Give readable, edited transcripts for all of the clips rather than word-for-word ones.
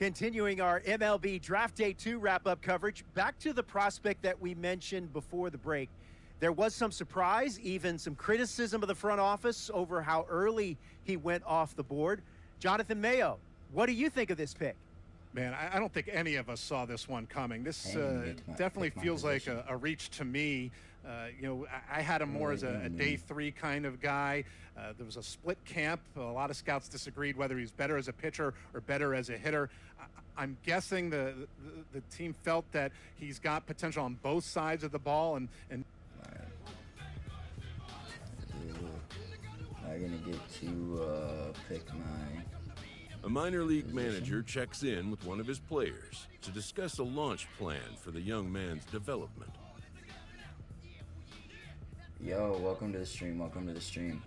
Continuing our MLB Draft Day 2 wrap-up coverage, back to the prospect that we mentioned before the break. There was some surprise, even some criticism of the front office over how early he went off the board. Jonathan Mayo, what do you think of this pick? Man, I don't think any of us saw this one coming. This definitely feels like a reach to me. I had him more as a day 3 kind of guy. There was a split camp. A lot of scouts disagreed whether he's better as a pitcher or better as a hitter. I'm guessing the team felt that he's got potential on both sides of the ball. And I'm going to get to pick my... A minor league manager checks in with one of his players to discuss a launch plan for the young man's development. Yo, welcome to the stream, welcome to the stream.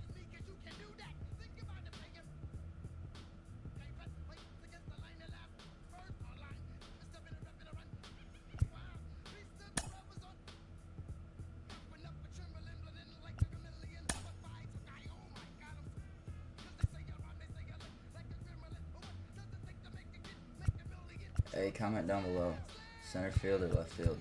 Hey, comment down below. Center field or left field?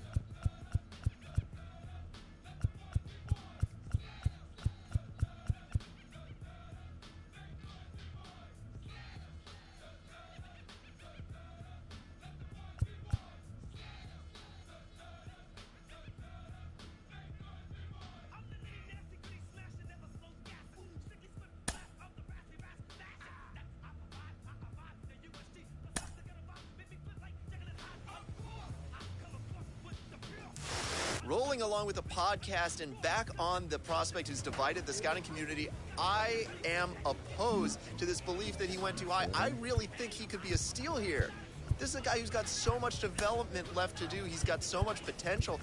Rolling along with the podcast and back on the prospect who's divided the scouting community, I am opposed to this belief that he went too high. I really think he could be a steal here. This is a guy who's got so much development left to do. He's got so much potential.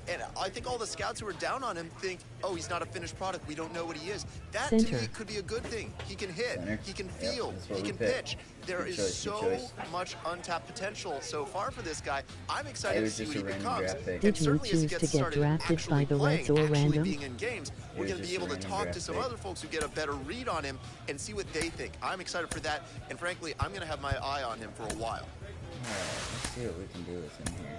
And I think all the scouts who are down on him think, oh, he's not a finished product. We don't know what he is. That, to me, could be a good thing. He can hit. He can field. He can pitch. There is so much untapped potential so far for this guy. I'm excited to see what he becomes. Did you choose to get drafted by the Reds or random? Being in games, we're going to be able to talk to some other folks who get a better read on him and see what they think. I'm excited for that. And frankly, I'm going to have my eye on him for a while. All right, let's see what we can do with him here.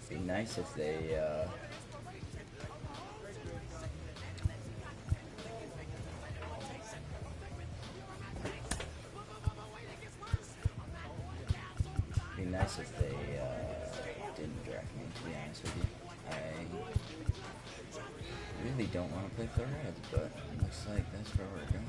Be nice if they didn't draft me, to be honest with you. I really don't want to play for the Reds, but it looks like that's where we're going.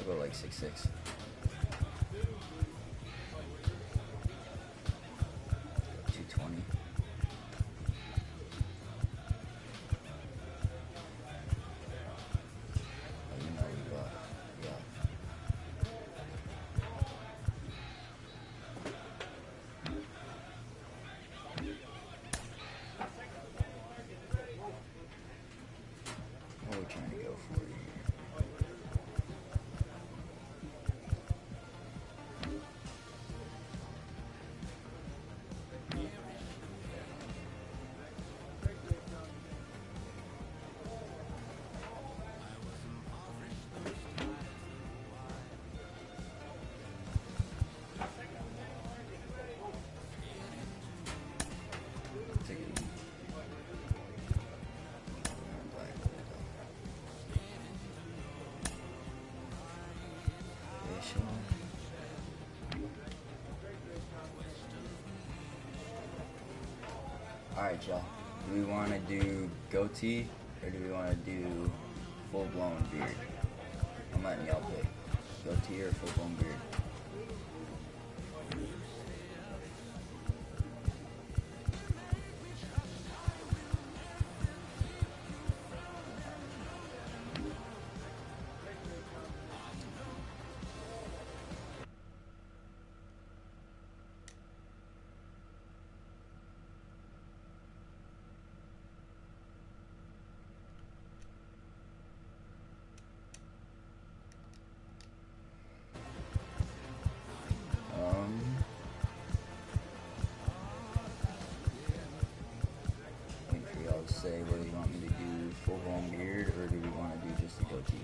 We'll go like 6'6". Trying to go for you. Alright, y'all. Do we want to do goatee or do we want to do full-blown beard? I'm letting y'all pick. Goatee or full-blown beard? I'll say, what do you want me to do? Full-blown beard, or do we want to do just a goatee?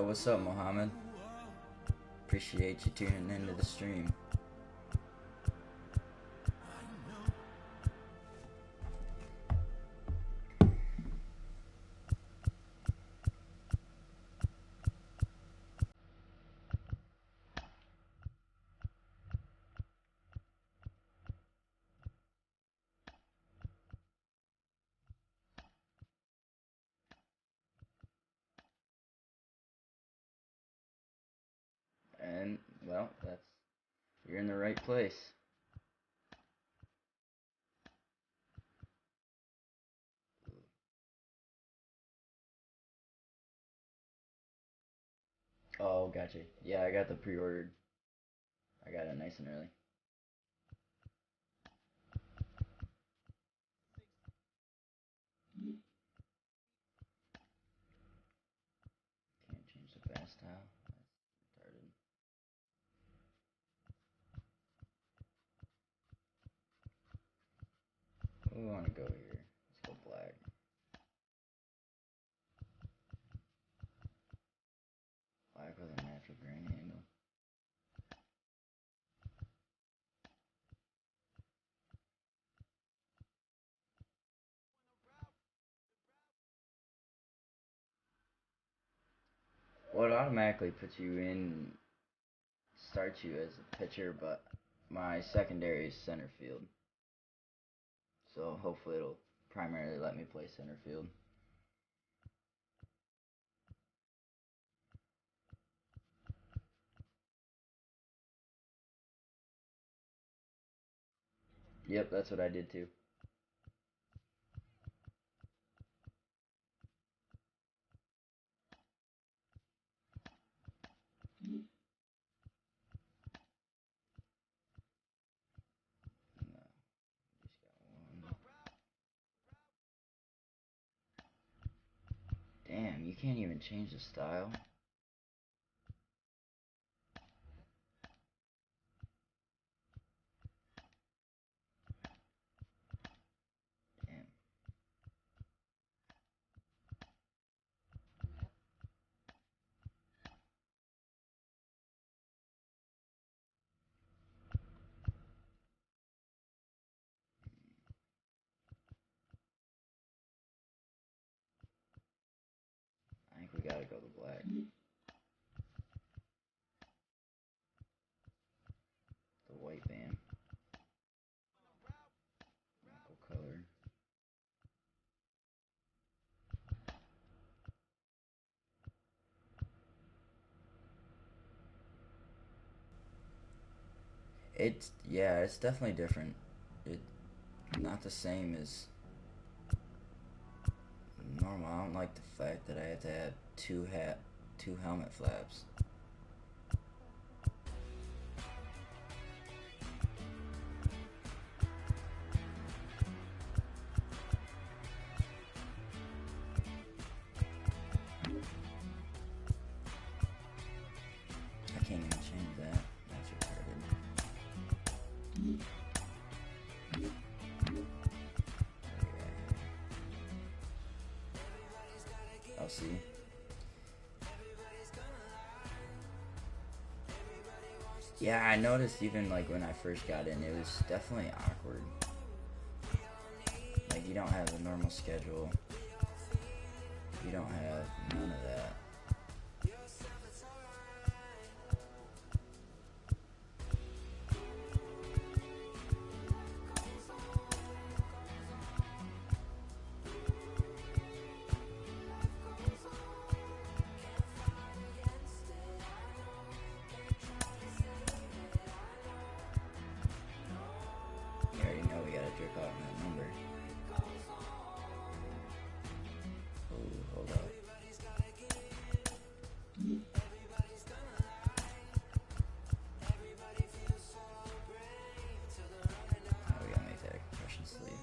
What's up, Mohammed? Appreciate you tuning into the stream. And, well, you're in the right place. Oh, gotcha. Yeah, I got the pre-ordered. I got it nice and early. Can't change the fast tile. That's retarded. We want to go here. Let's go black. Black with a natural grain handle. Well, it automatically puts you in, starts you as a pitcher, but my secondary is center field. So hopefully it'll primarily let me play center field. Yep, that's what I did too. Damn, you can't even change the style. Damn. I think we gotta go to black. The white band. Knuckle color. It's definitely different. It's not the same as normal. I don't like the fact that I have to have two helmet flaps. see. Yeah, I noticed even like when I first got in, it was definitely awkward. Like you don't have a normal schedule. You don't have none of that. You already know we gotta drip out on that number. Ooh, hold up. Oh, we gotta make that a compression sleeve.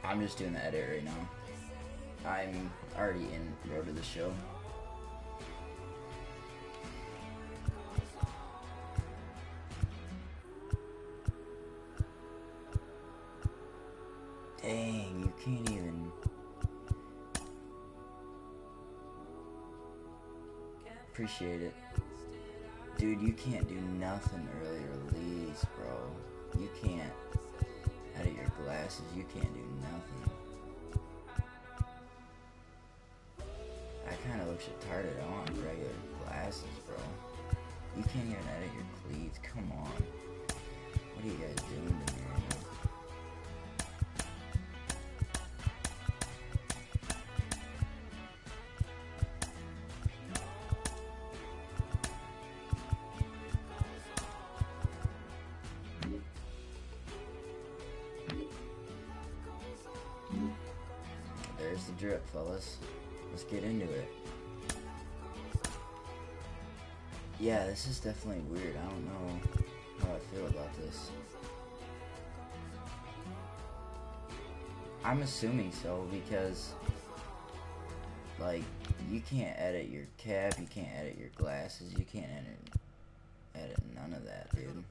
I'm just doing the edit right now. I'm already in Road to the Show. Dang, you can't even... Appreciate it. Dude, you can't do nothing early release, bro. You can't edit your glasses, you can't do nothing. I kinda look retarded on regular glasses, bro. You can't even edit your cleats, come on. What are you guys doing to me right now? There's the drip, fellas. Let's get into it. Yeah, this is definitely weird. I don't know how I feel about this. I'm assuming so because, like, you can't edit your cap, you can't edit your glasses, you can't edit none of that, dude.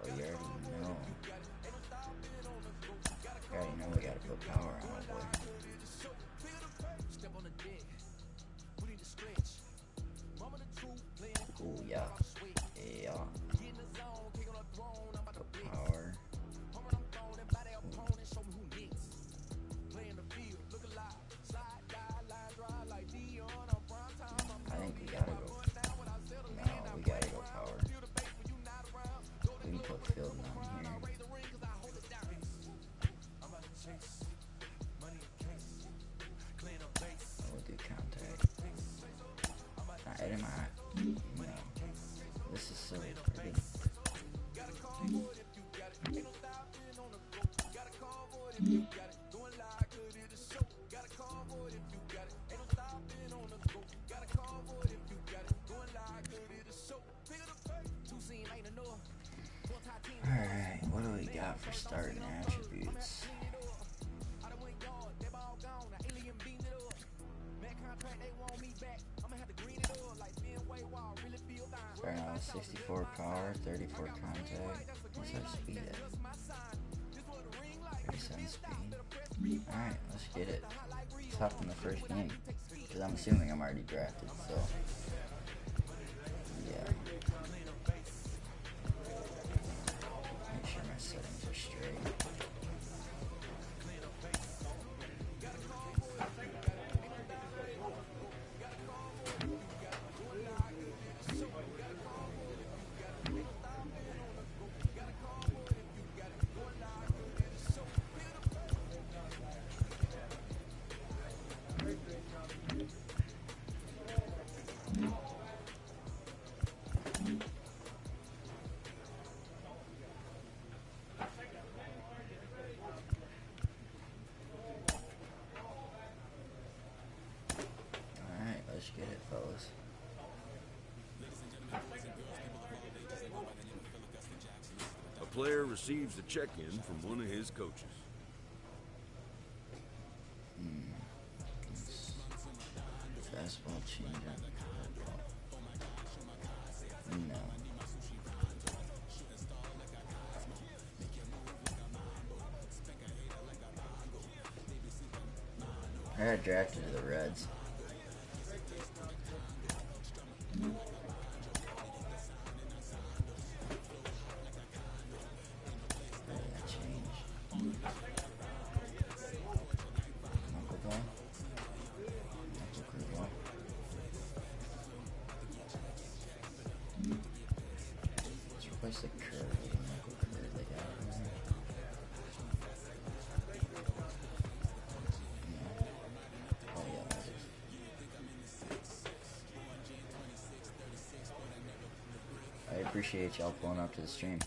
Oh, you already know. You already know we gotta put power on it, boy. Ooh, yeah. Yeah. Put power. I think we gotta go. No, we gotta go power. We can put field down here. We'll do contact. Not edit my... No. This is so pretty. Alright, what do we got for starting attributes? Starting out with 64 power, 34 contact. What's our speed at? 37 speed. Alright, let's get it. Let's hop in the first game. Because I'm assuming I'm already drafted, so... Yeah. Make sure my settings are straight. player receives a check-in from one of his coaches. Fastball, changeup, curveball. No. I got drafted to the Reds. Replace the curve with a knuckle curve they got in there. No. Oh yeah, that is. I appreciate y'all pulling up to the stream.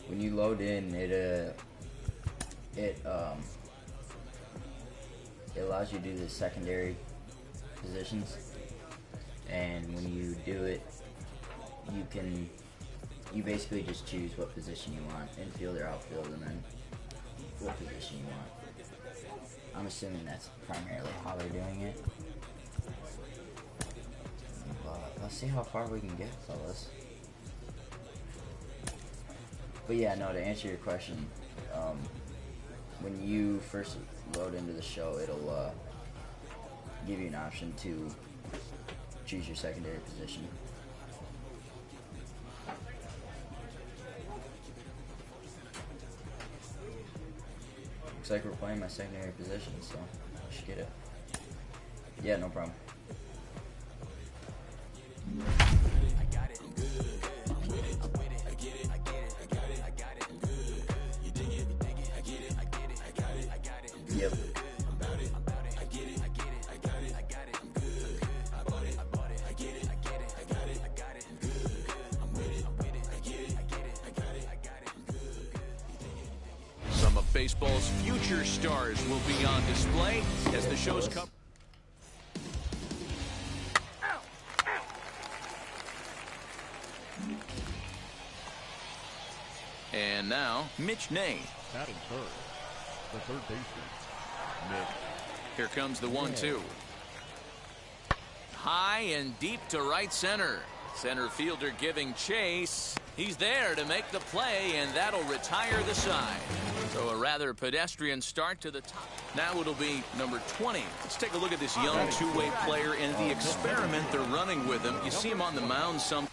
When you load in, it allows you to do the secondary positions, and when you do it, you basically just choose what position you want, infield or outfield, and then what position you want. I'm assuming that's primarily how they're doing it. But let's see how far we can get, fellas. But yeah, no, to answer your question, when you first load into the show, it'll give you an option to choose your secondary position. Looks like we're playing my secondary position, so I should get it. Yeah, no problem. Yep. Some of baseball's future stars will be on display as the show's cover. And now, Mitch Ney. Batting third, the third baseman, Mitch. Here comes the 1-2. High and deep to right center. Center fielder giving chase. He's there to make the play, and that'll retire the side. So a rather pedestrian start to the top. Now it'll be number 20. Let's take a look at this young two-way player and the experiment they're running with him. You see him on the mound sometimes,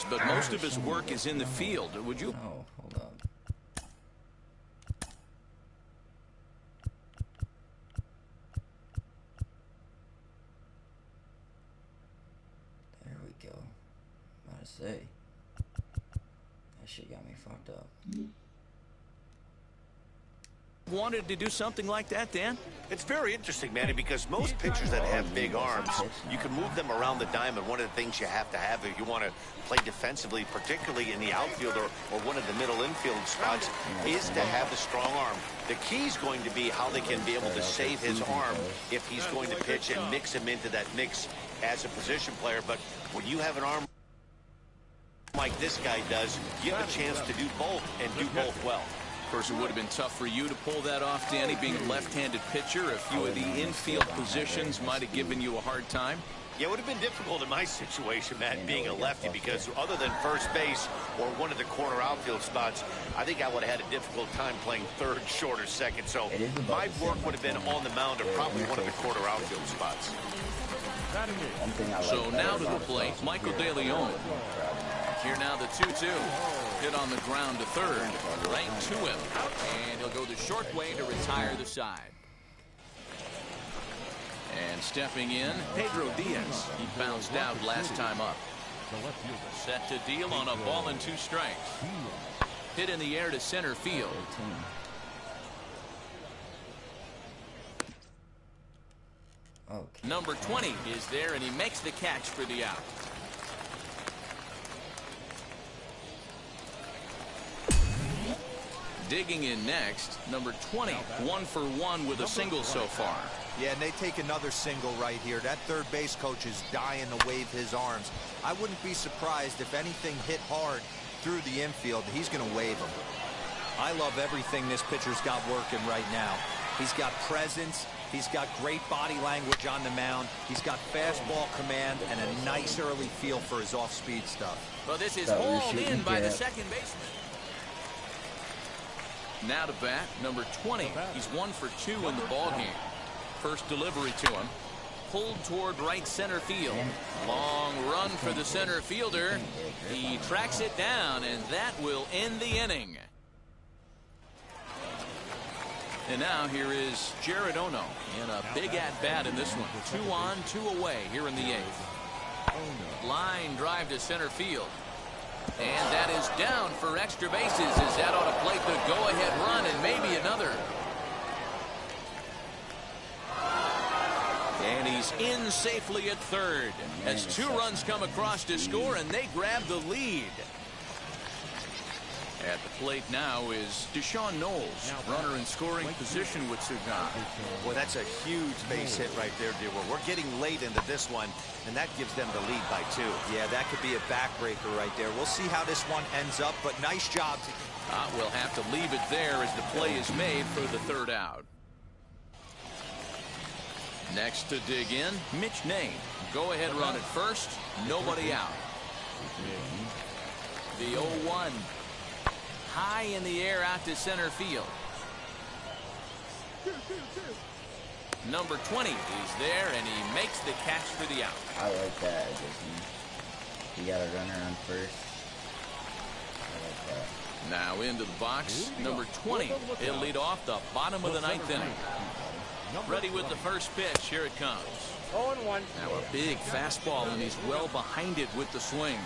but most of his work is in the field. Would you? Oh, hold on. There we go. About to say, that shit got me fucked up. Wanted to do something like that, Dan? It's very interesting, Manny, because most pitchers that have big arms, you can move them around the diamond. One of the things you have to have if you want to play defensively, particularly in the outfield or one of the middle infield spots, is to have the strong arm. The key is going to be how they can be able to save his arm if he's going to pitch and mix him into that mix as a position player. But when you have an arm like this guy does, you have a chance to do both and do both well. Of course, it would have been tough for you to pull that off, Danny, being a left-handed pitcher. A few of the infield positions might have given you a hard time. Yeah, it would have been difficult in my situation, Matt, being a lefty, because other than first base or one of the corner outfield spots, I think I would have had a difficult time playing third, short, or second. So my work would have been on the mound or probably one of the corner outfield spots. So now to the plate, Michael De Leon. Here now the 2-2. Hit on the ground to third. Right to him. And he'll go the short way to retire the side. And stepping in, Pedro Diaz. He bounced out last time up. Set to deal on a ball and 2 strikes. Hit in the air to center field. Okay. Number 20 is there, and he makes the catch for the out. Digging in next, number 20, 1 for 1 with a single so far. Yeah, and they take another single right here. That third base coach is dying to wave his arms. I wouldn't be surprised if anything hit hard through the infield. He's going to wave them. I love everything this pitcher's got working right now. He's got presence. He's got great body language on the mound. He's got fastball command and a nice early feel for his off-speed stuff. Well, this is hauled in by the second baseman. Now to bat, number 20. He's 1 for 2 in the ballgame. First delivery to him. Pulled toward right center field. Long run for the center fielder. He tracks it down, and that will end the inning. And now here is Jared Ono in a big at-bat in this one. 2 on, 2 away here in the 8th. Line drive to center field. And that is down for extra bases as that ought to plate the go-ahead run and maybe another. And he's in safely at third as 2 runs come across to score, and they grab the lead. At the plate now is Deshaun Knowles, runner in scoring position with Sugan. Boy, that's a huge base hit right there, dear. We're getting late into this one, and that gives them the lead by 2. Yeah, that could be a backbreaker right there. We'll see how this one ends up, but nice job. We'll have to leave it there as the play is made for the 3rd out. Next to dig in, Mitch Name. Go-ahead run at first, nobody out. The 0-1. High in the air out to center field. Number 20 is there, and he makes the catch for the out. I like that. He got a runner on first. I like that. Now into the box, number 20. He'll lead off the bottom of the 9th inning. Ready with the first pitch. Here it comes. 0-1. Now a big fastball, and he's well behind it with the swing.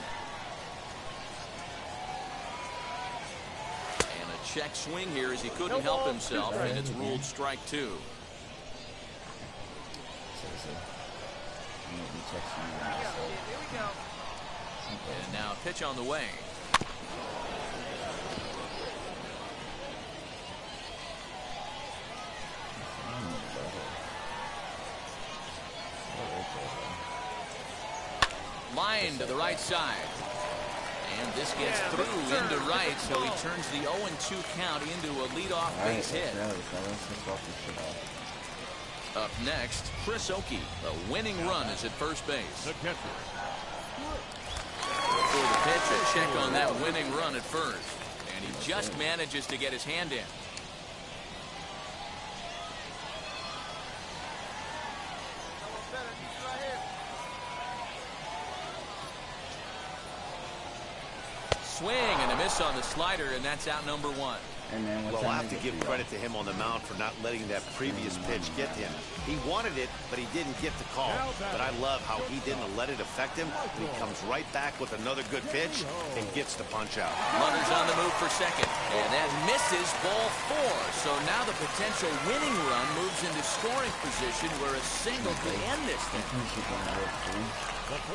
Check swing here as he couldn't help himself, and it's ruled strike 2. And now pitch on the way. Line to the right side. And this gets through into right, so he turns the 0-2 count into a leadoff base hit. Up next, Chris Oakey. The winning run is at first base. Before the pitch, a check on that winning run at first. And he just manages to get his hand in. Swing and a miss on the slider, and that's out number 1. Well, I'll have to give credit to him on the mound for not letting that previous pitch get to him. He wanted it, but he didn't get the call. But I love how he didn't let it affect him, and he comes right back with another good pitch and gets the punch out. Runners on the move for second, and that misses ball 4. So now the potential winning run moves into scoring position where a single could end this thing.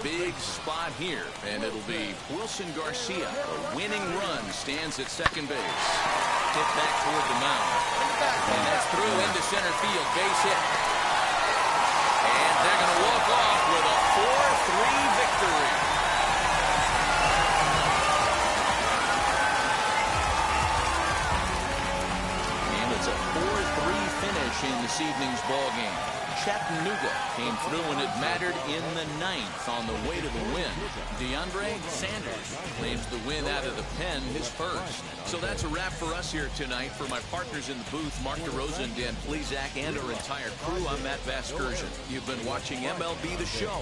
Big spot here, and it'll be Wilson Garcia. A winning run stands at second base. Hit back toward the mound. And that's through into center field. Base hit. And they're going to walk off with a 4-3 victory. And it's a 4-3 finish in this evening's ball game. Chattanooga came through when it mattered in the 9th on the way to the win. DeAndre Sanders claims the win out of the pen, his first. So that's a wrap for us here tonight. For my partners in the booth, Mark DeRosa and Dan Plesac, and our entire crew, I'm Matt Vasgersian. You've been watching MLB The Show.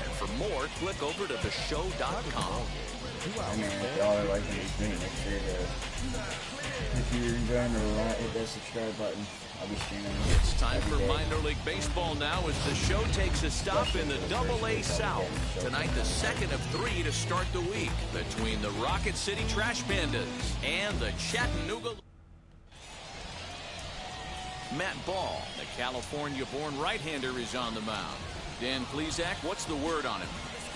And for more, click over to theshow.com. If you're enjoying the ride, hit that subscribe button. I'll be streaming. It's time for Minor League Baseball now as the show takes a stop in the Double-A South. Tonight, the second of 3 to start the week between the Rocket City Trash Pandas and the Chattanooga. Matt Ball, the California-born right-hander, is on the mound. Dan Plesac, what's the word on him?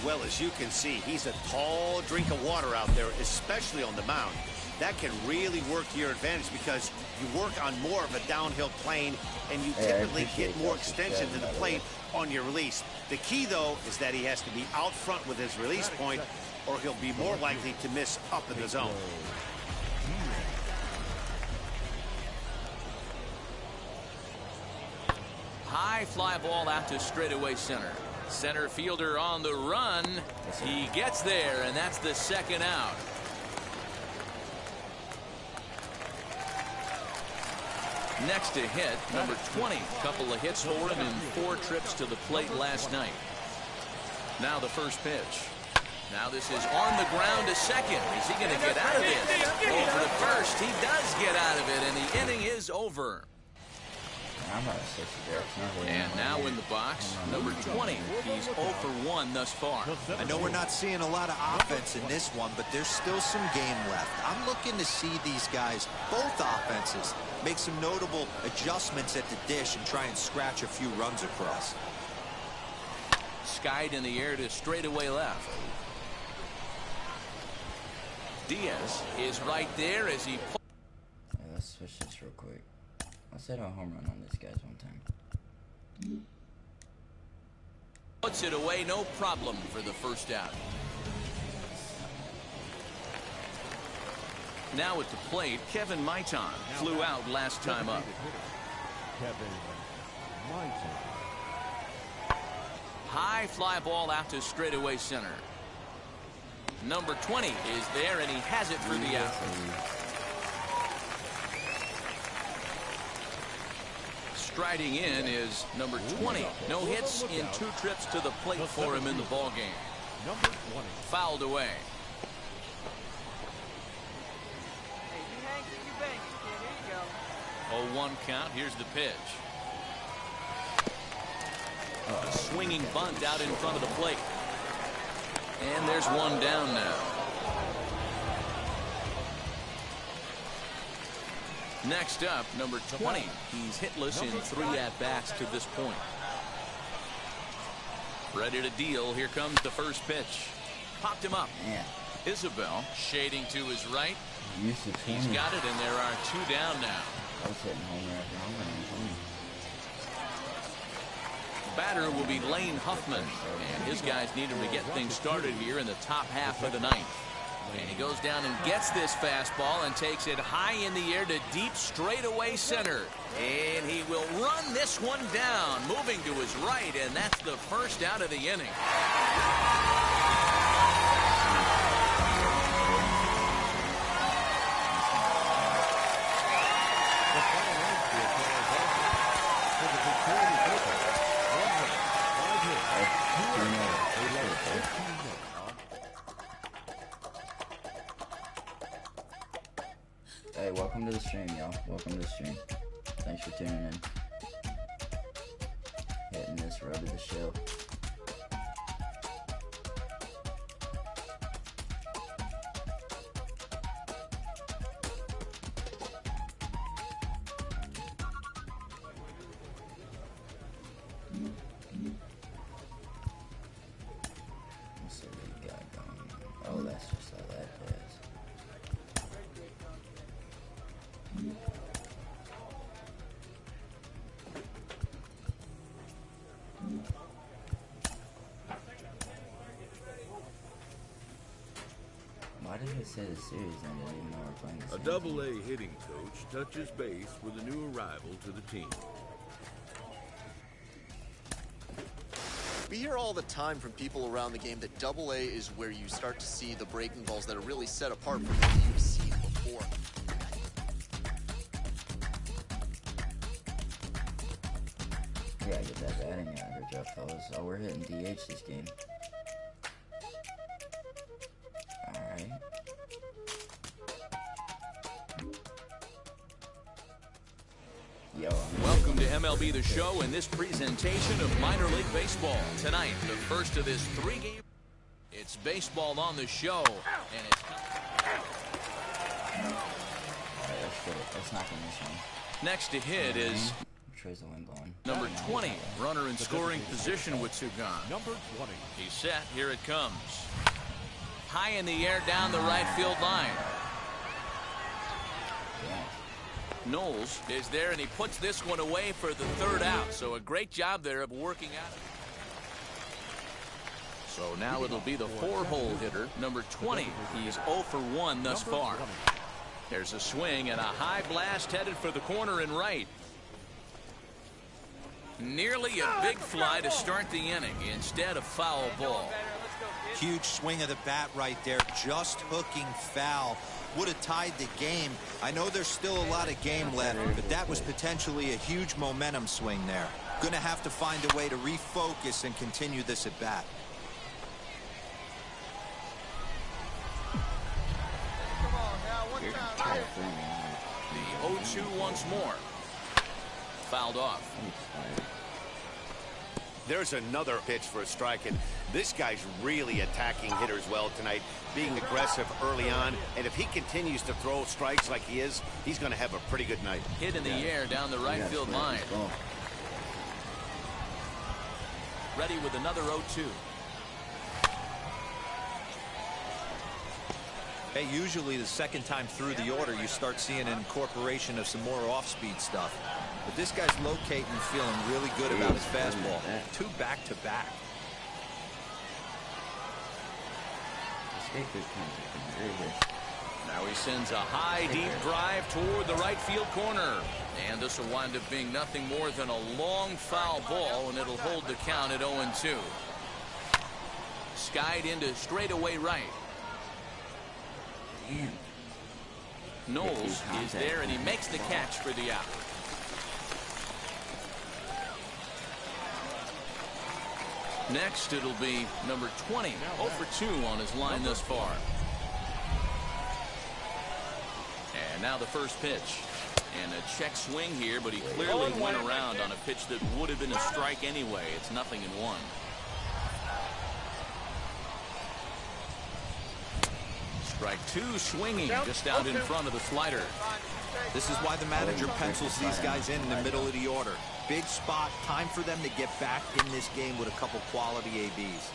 Well, as you can see, he's a tall drink of water out there, especially on the mound. that can really work to your advantage because you work on more of a downhill plane and you typically get more extension to the plate on your release. The key, though, is that he has to be out front with his release point or he'll be more likely to miss up in the zone. High fly ball out to straightaway center. Center fielder on the run. He gets there, and that's the second out. Next to hit, number 20. Couple of hits for him and 4 trips to the plate last night. Now the first pitch. Now this is on the ground to second. Is he going to get out of this? Over to first. He does get out of it, and the inning is over. And now in the box, number 20. He's 0 for 1 thus far. I know we're not seeing a lot of offense in this one, but there's still some game left. I'm looking to see these guys, both offenses, make some notable adjustments at the dish and try and scratch a few runs across. Skied in the air to straightaway left. Diaz is right there as he... Let's switch this real quick. Let's hit a home run on this guys one time. Puts it away, no problem for the first out. Now at the plate, Kevin Maitan flew out last time up. High fly ball out to straightaway center. Number 20 is there, and he has it for the out. Striding in is number 20. No hits in 2 trips to the plate for him in the ball game. Fouled away. 0-1 count. Here's the pitch. A swinging bunt out in front of the plate. And there's one down now. Next up, number 20. He's hitless in 3 at-bats to this point. Ready to deal. Here comes the first pitch. Popped him up. Yeah. Isabel shading to his right. He's got it, and there are 2 down now. I was hitting homer after homer. Batter will be Lane Huffman, and his guys need him to get things started here in the top half of the 9th. And he goes down and gets this fastball and takes it high in the air to deep straightaway center. And he will run this one down, moving to his right, and that's the first out of the inning. Hey, welcome to the stream, y'all. Welcome to the stream. Thanks for tuning in. Hitting this road to the show. Let's see what we got going on. Oh, that's just how that is. Why did it say the series ended even though we're playing the A Double-A hitting coach touches base with a new arrival to the team. We hear all the time from people around the game that Double-A is where you start to see the breaking balls that are really set apart from what you've seen before. Yeah, get that batting average up, fellas. Oh, we're hitting DH this game. Alright. Yo, Welcome to MLB The Show and this presentation of minor league baseball. Tonight, the first of this 3-game. It's baseball on the show, and it's... Alright, let's get it. Let's knock in this one. Next to hit is Trace the wind blowing. number 20, runner in scoring position with Sugan. Number 20. He's set. Here it comes. High in the air down the right field line. Knowles is there, and he puts this one away for the third out. So a great job there of working out. So now it'll be the 4-hole hitter, number 20. He's 0 for 1 thus far. There's a swing and a high blast headed for the corner and right. Nearly a big fly to start the inning. Instead, a foul ball. Huge swing of the bat right there. Just hooking foul. Would have tied the game. I know there's still a lot of game left, but that was potentially a huge momentum swing there. Going to have to find a way to refocus and continue this at bat. The 0-2 once more. Fouled off. There's another pitch for a strike, and this guy's really attacking hitters well tonight, being aggressive early on, and if he continues to throw strikes like he is, he's going to have a pretty good night. Hit in the air down the right field line. Ready with another 0-2. Hey, usually the second time through the order, you start seeing an incorporation of some more off-speed stuff. But this guy's locating and feeling really good about his fastball. 2 back-to-back. Now he sends a high, deep drive toward the right field corner. And this will wind up being nothing more than a long foul ball, and it'll hold the count at 0-2. Skied into straightaway right. Knowles is there, and he makes the catch for the out. Next, it'll be number 20, 0 for 2 on his line thus far. And now the first pitch. And a check swing here, but he clearly went around on a pitch that would have been a strike anyway. It's 0-1. Strike 2 swinging just out in front of the slider. This is why the manager pencils these guys in the middle of the order. Big spot, time for them to get back in this game with a couple quality ABs.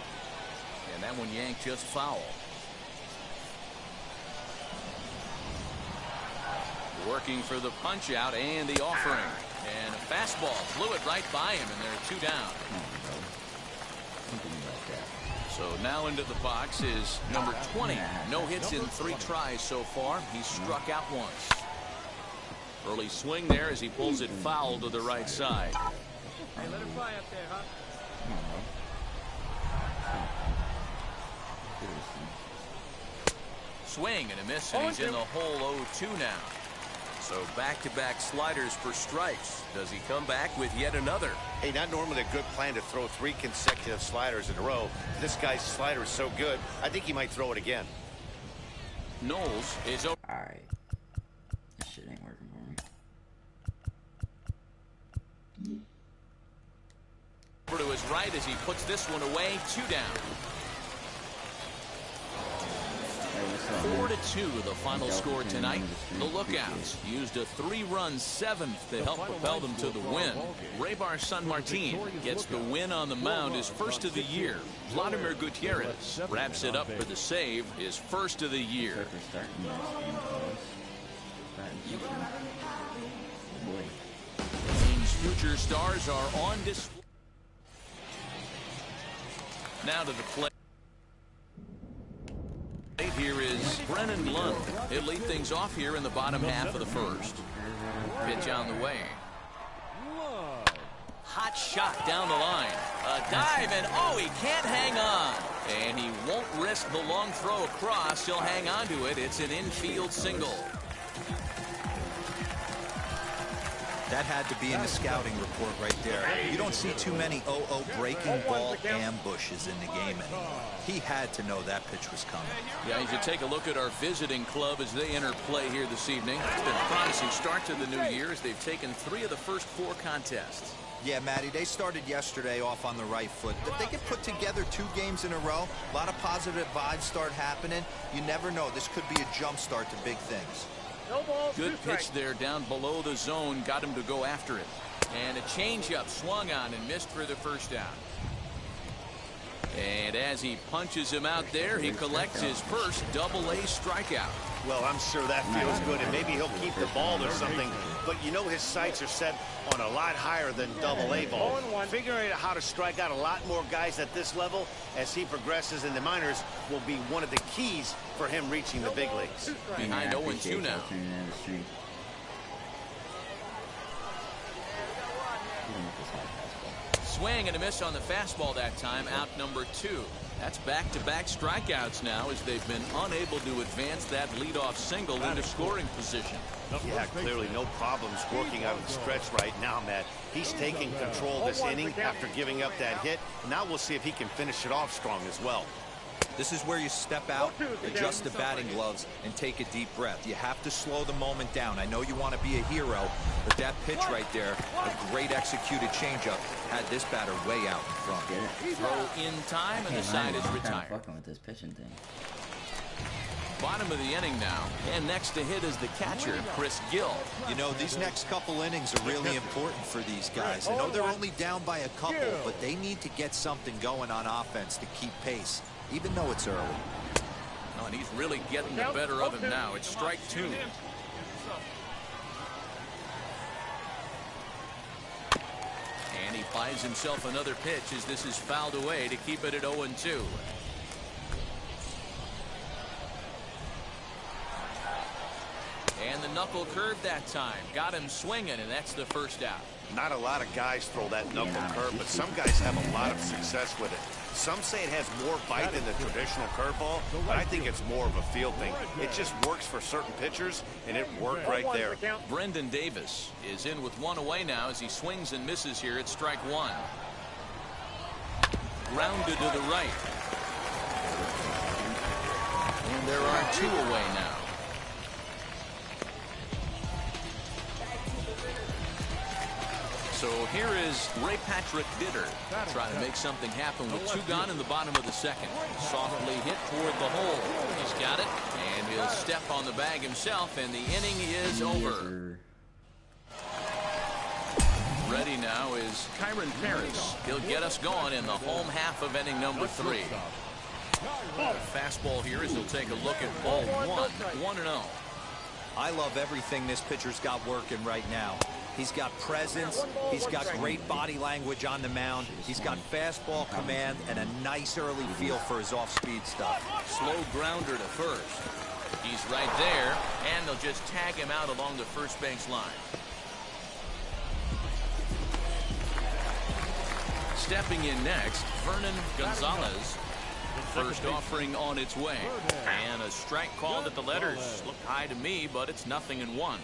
And that one yanked just foul. Working for the punch out and the offering. And a fastball blew it right by him, and there are 2 down. So now into the box is number 20. No hits in 3 tries so far. He's struck out once. Early swing there as he pulls it foul to the right side. Hey, let it fly up there, huh? Swing and a miss, and he's in the hole 0-2 now. So back-to-back sliders for strikes. Does he come back with yet another? Hey, not normally a good plan to throw 3 consecutive sliders in a row. This guy's slider is so good, I think he might throw it again. Knowles is over. All right. This shit ain't working for me. Over to his right as he puts this one away. 2 down. 4-2 the final score tonight. The Lookouts used a 3-run 7th to help propel them to the win. Raybar San Martin gets the win on the mound, his first of the year. Vladimir Gutierrez wraps it up for the save, his first of the year. The team's future stars are on display. Now to the plate. Here is Brennan Lund. He'll lead things off here in the bottom half of the first. Pitch on the way. Hot shot down the line. A dive, and oh, he can't hang on. And he won't risk the long throw across. He'll hang on to it. It's an infield single. That had to be in the scouting report right there. You don't see too many 0-0 breaking ball ambushes in the game anymore. He had to know that pitch was coming. Yeah, you should take a look at our visiting club as they enter play here this evening. It's been a promising start to the new year as they've taken 3 of the first 4 contests. Yeah, Matty, they started yesterday off on the right foot. If they can put together 2 games in a row, a lot of positive vibes start happening. You never know. This could be a jump start to big things. Good pitch there down below the zone. Got him to go after it. And a changeup swung on and missed for the first down. And as he punches him out there, he collects his first Double-A strikeout. Well, I'm sure that feels good, and maybe he'll keep the ball or something. But you know his sights are set on a lot higher than double-A ball. Figuring out how to strike out a lot more guys at this level as he progresses in the minors will be one of the keys for him reaching the big leagues. Behind 0-2 now. Swing and a miss on the fastball that time, out number 2. That's back-to-back strikeouts now as they've been unable to advance that leadoff single into scoring position. Yeah, clearly no problems working out of the stretch right now, Matt. He's taking control this inning after giving up that hit. Now we'll see if he can finish it off strong as well. This is where you step out, adjust the batting gloves, and take a deep breath. You have to slow the moment down. I know you want to be a hero, but that pitch right there, a great executed changeup, had this batter way out in front. Throw in time, and the side is retired. Fucking with this pitching thing. Bottom of the inning now, and next to hit is the catcher, Chris Gill. You know, these next couple innings are really important for these guys. I know they're only down by a couple, but they need to get something going on offense to keep pace, even though it's early. Oh, and he's really getting the better of him now. It's strike 2. And he buys himself another pitch as this is fouled away to keep it at 0-2. And the knuckle curve that time. Got him swinging, and that's the first out. Not a lot of guys throw that knuckle curve, but some guys have a lot of success with it. Some say it has more bite than the traditional curveball, but I think it's more of a feel thing. It just works for certain pitchers, and it worked right there. Brendan Davis is in with 1 away now as he swings and misses here at strike 1. Grounded to the right. And there are 2 away now. So here is Ray Patrick Ditter trying to make something happen with 2 gone in the bottom of the second. Softly hit toward the hole. He's got it, and he'll step on the bag himself, and the inning is over. Ready now is Kyron Paris. He'll get us going in the home half of inning number 3. Fastball here as he'll take a look at ball 1, 1-0. I love everything this pitcher's got working right now. He's got presence. He's got great body language on the mound. He's got fastball command and a nice early feel for his off-speed stuff. Slow grounder to first. He's right there, and they'll just tag him out along the first base line. Stepping in next, Vernon Gonzalez. First offering on its way. And a strike called at the letters. Looked high to me, but it's 0-1.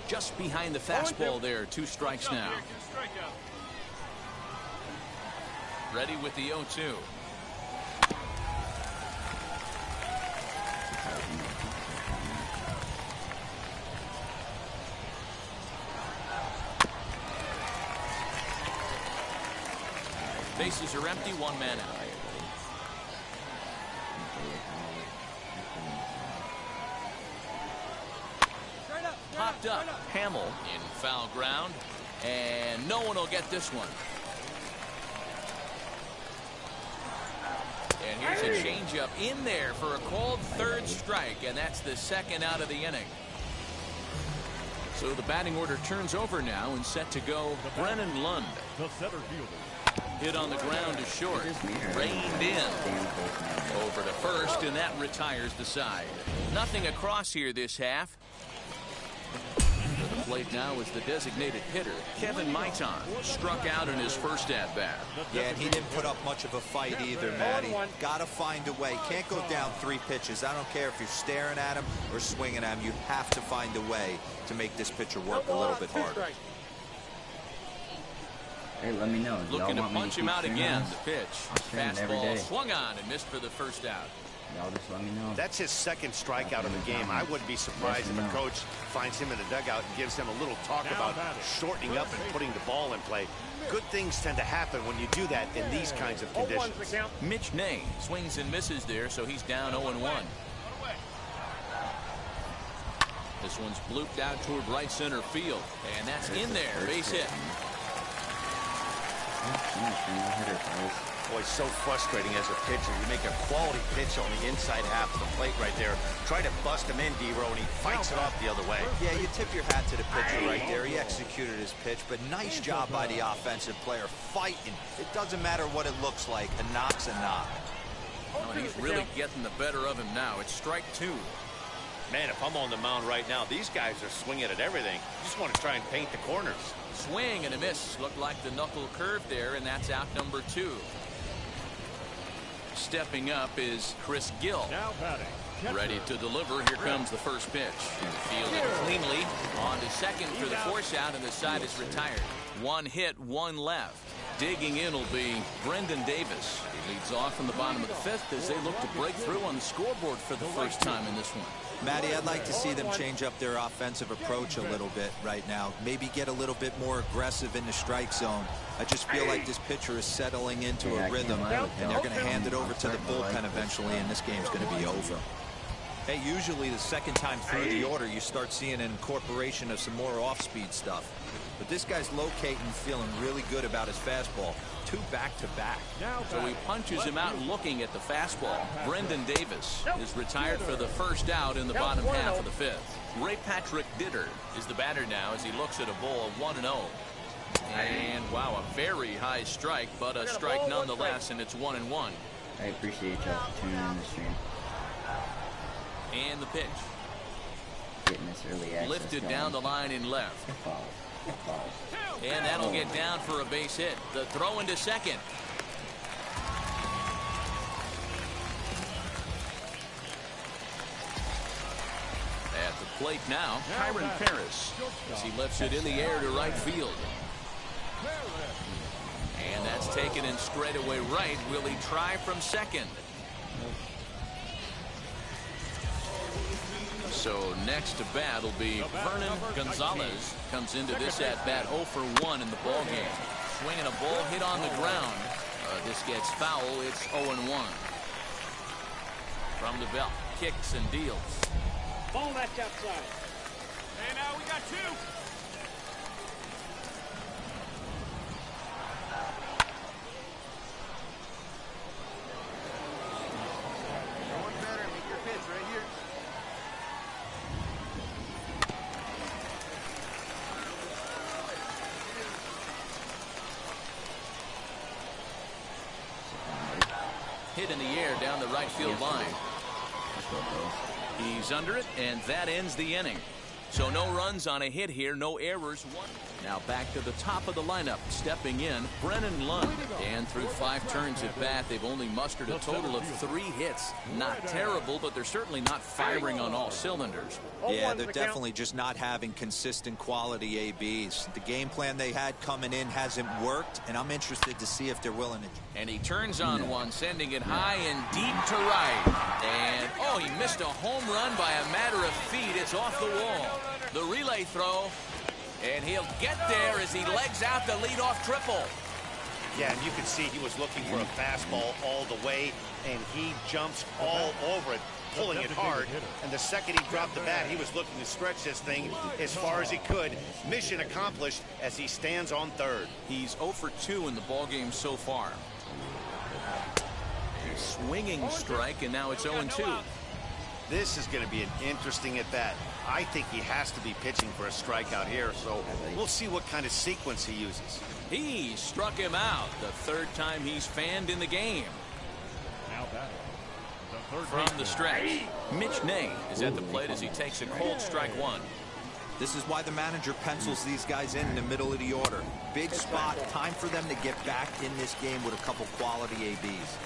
Just behind the fastball there. 2 strikes now. Ready with the 0-2. Bases are empty, 1 man out. Popped up. Hamill in foul ground, and no one will get this one. And here's a changeup in there for a called 3rd strike, and that's the 2nd out of the inning. So the batting order turns over now and set to go Brennan Lund. The center fielder. Hit on the ground to short. Reined in. Over to first, and that retires the side. Nothing across here this half. To the plate now is the designated hitter, Kevin Maitan. Struck out in his first at-bat. Yeah, and he didn't put up much of a fight either, Matty. Gotta find a way. Can't go down 3 pitches. I don't care if you're staring at him or swinging at him. You have to find a way to make this pitcher work a little bit harder. Hey, let me know. Looking to punch him out again. The pitch. Fastball swung on and missed for the first out. Y'all just let me know. That's his 2nd strikeout of the game. I wouldn't be surprised if a coach finds him in the dugout and gives him a little talk about shortening up and putting the ball in play. Good things tend to happen when you do that in these kinds of conditions. Mitch Ney swings and misses there, so he's down 0-1. This one's blooped out toward right center field, and that's in there. Base hit. Boy, so frustrating as a pitcher. You make a quality pitch on the inside half of the plate right there. Try to bust him in, D-Row, and he fights it off the other way. Yeah, you tip your hat to the pitcher right there. He executed his pitch, but nice job by the offensive player fighting. It doesn't matter what it looks like. A knock's a knock. Oh, he's really getting the better of him now. It's strike 2. Man, if I'm on the mound right now, these guys are swinging at everything. Just want to try and paint the corners. Swing and a miss. Looked like the knuckle curve there, and that's out number 2. Stepping up is Chris Gill. Now batting. Ready to deliver. Here comes the first pitch. Fielded cleanly. On to second for the force out, and the side is retired. 1 hit, 1 left. Digging in will be Brendan Davis. He leads off in the bottom of the 5th as they look to break through on the scoreboard for the first time in this one. Matty, I'd like to see them change up their offensive approach a little bit right now. Maybe get a little bit more aggressive in the strike zone. I just feel like this pitcher is settling into a rhythm, and they're going to hand it over to the bullpen eventually, and this game's going to be over. Hey, usually the second time through the order, you start seeing an incorporation of some more off-speed stuff. But this guy's locating, feeling really good about his fastball. 2 back-to-back. So he punches him out looking at the fastball. Brendan Davis is retired for the first out in the bottom half of the 5th. Ray Patrick Ditter is the batter now as he looks at a ball of 1-0. And wow, a very high strike, but a strike nonetheless, and it's 1-1. I appreciate y'all for tuning in the stream. And the pitch. Getting this early access lifted going. Down the line in left. Good foul. Good foul. And that'll get down for a base hit. The throw into second. At the plate now, Kyron Ferris as he lifts it in the air to right field. And that's taken in straightaway right. Will he try from second? So next to bat will be Vernon Gonzalez. Comes into this at bat 0 for 1 in the ball game. Swinging a ball hit on the ground. This gets foul. It's 0-1. From the belt, kicks and deals. Ball that's outside. And now we got 2. Hit in the air down the right field line. He's under it, and that ends the inning. So no runs on a hit here, no errors. Now back to the top of the lineup. Stepping in, Brennan Lund. And through 5 turns at bat, they've only mustered a total of 3 hits. Not terrible, but they're certainly not firing on all cylinders. Yeah, they're definitely just not having consistent quality ABs. The game plan they had coming in hasn't worked, and I'm interested to see if they're willing to. And he turns on one, sending it high and deep to right. And, oh, he missed a home run by a matter of feet. It's off the wall. The relay throw, and he'll get there as he legs out the leadoff triple. Yeah, and you can see he was looking for a fastball all the way, and he jumps all over it, pulling it hard. And the second he dropped the bat, he was looking to stretch this thing as far as he could. Mission accomplished as he stands on third. He's 0 for 2 in the ballgame so far. A swinging strike, and now it's 0-2. This is going to be an interesting at-bat. I think he has to be pitching for a strikeout here, so we'll see what kind of sequence he uses. He struck him out the 3rd time he's fanned in the game. Now batting. From the stretch, Mitch Ney is at the plate as he takes a cold strike 1. This is why the manager pencils these guys in the middle of the order. Big spot, time for them to get back in this game with a couple quality ABs.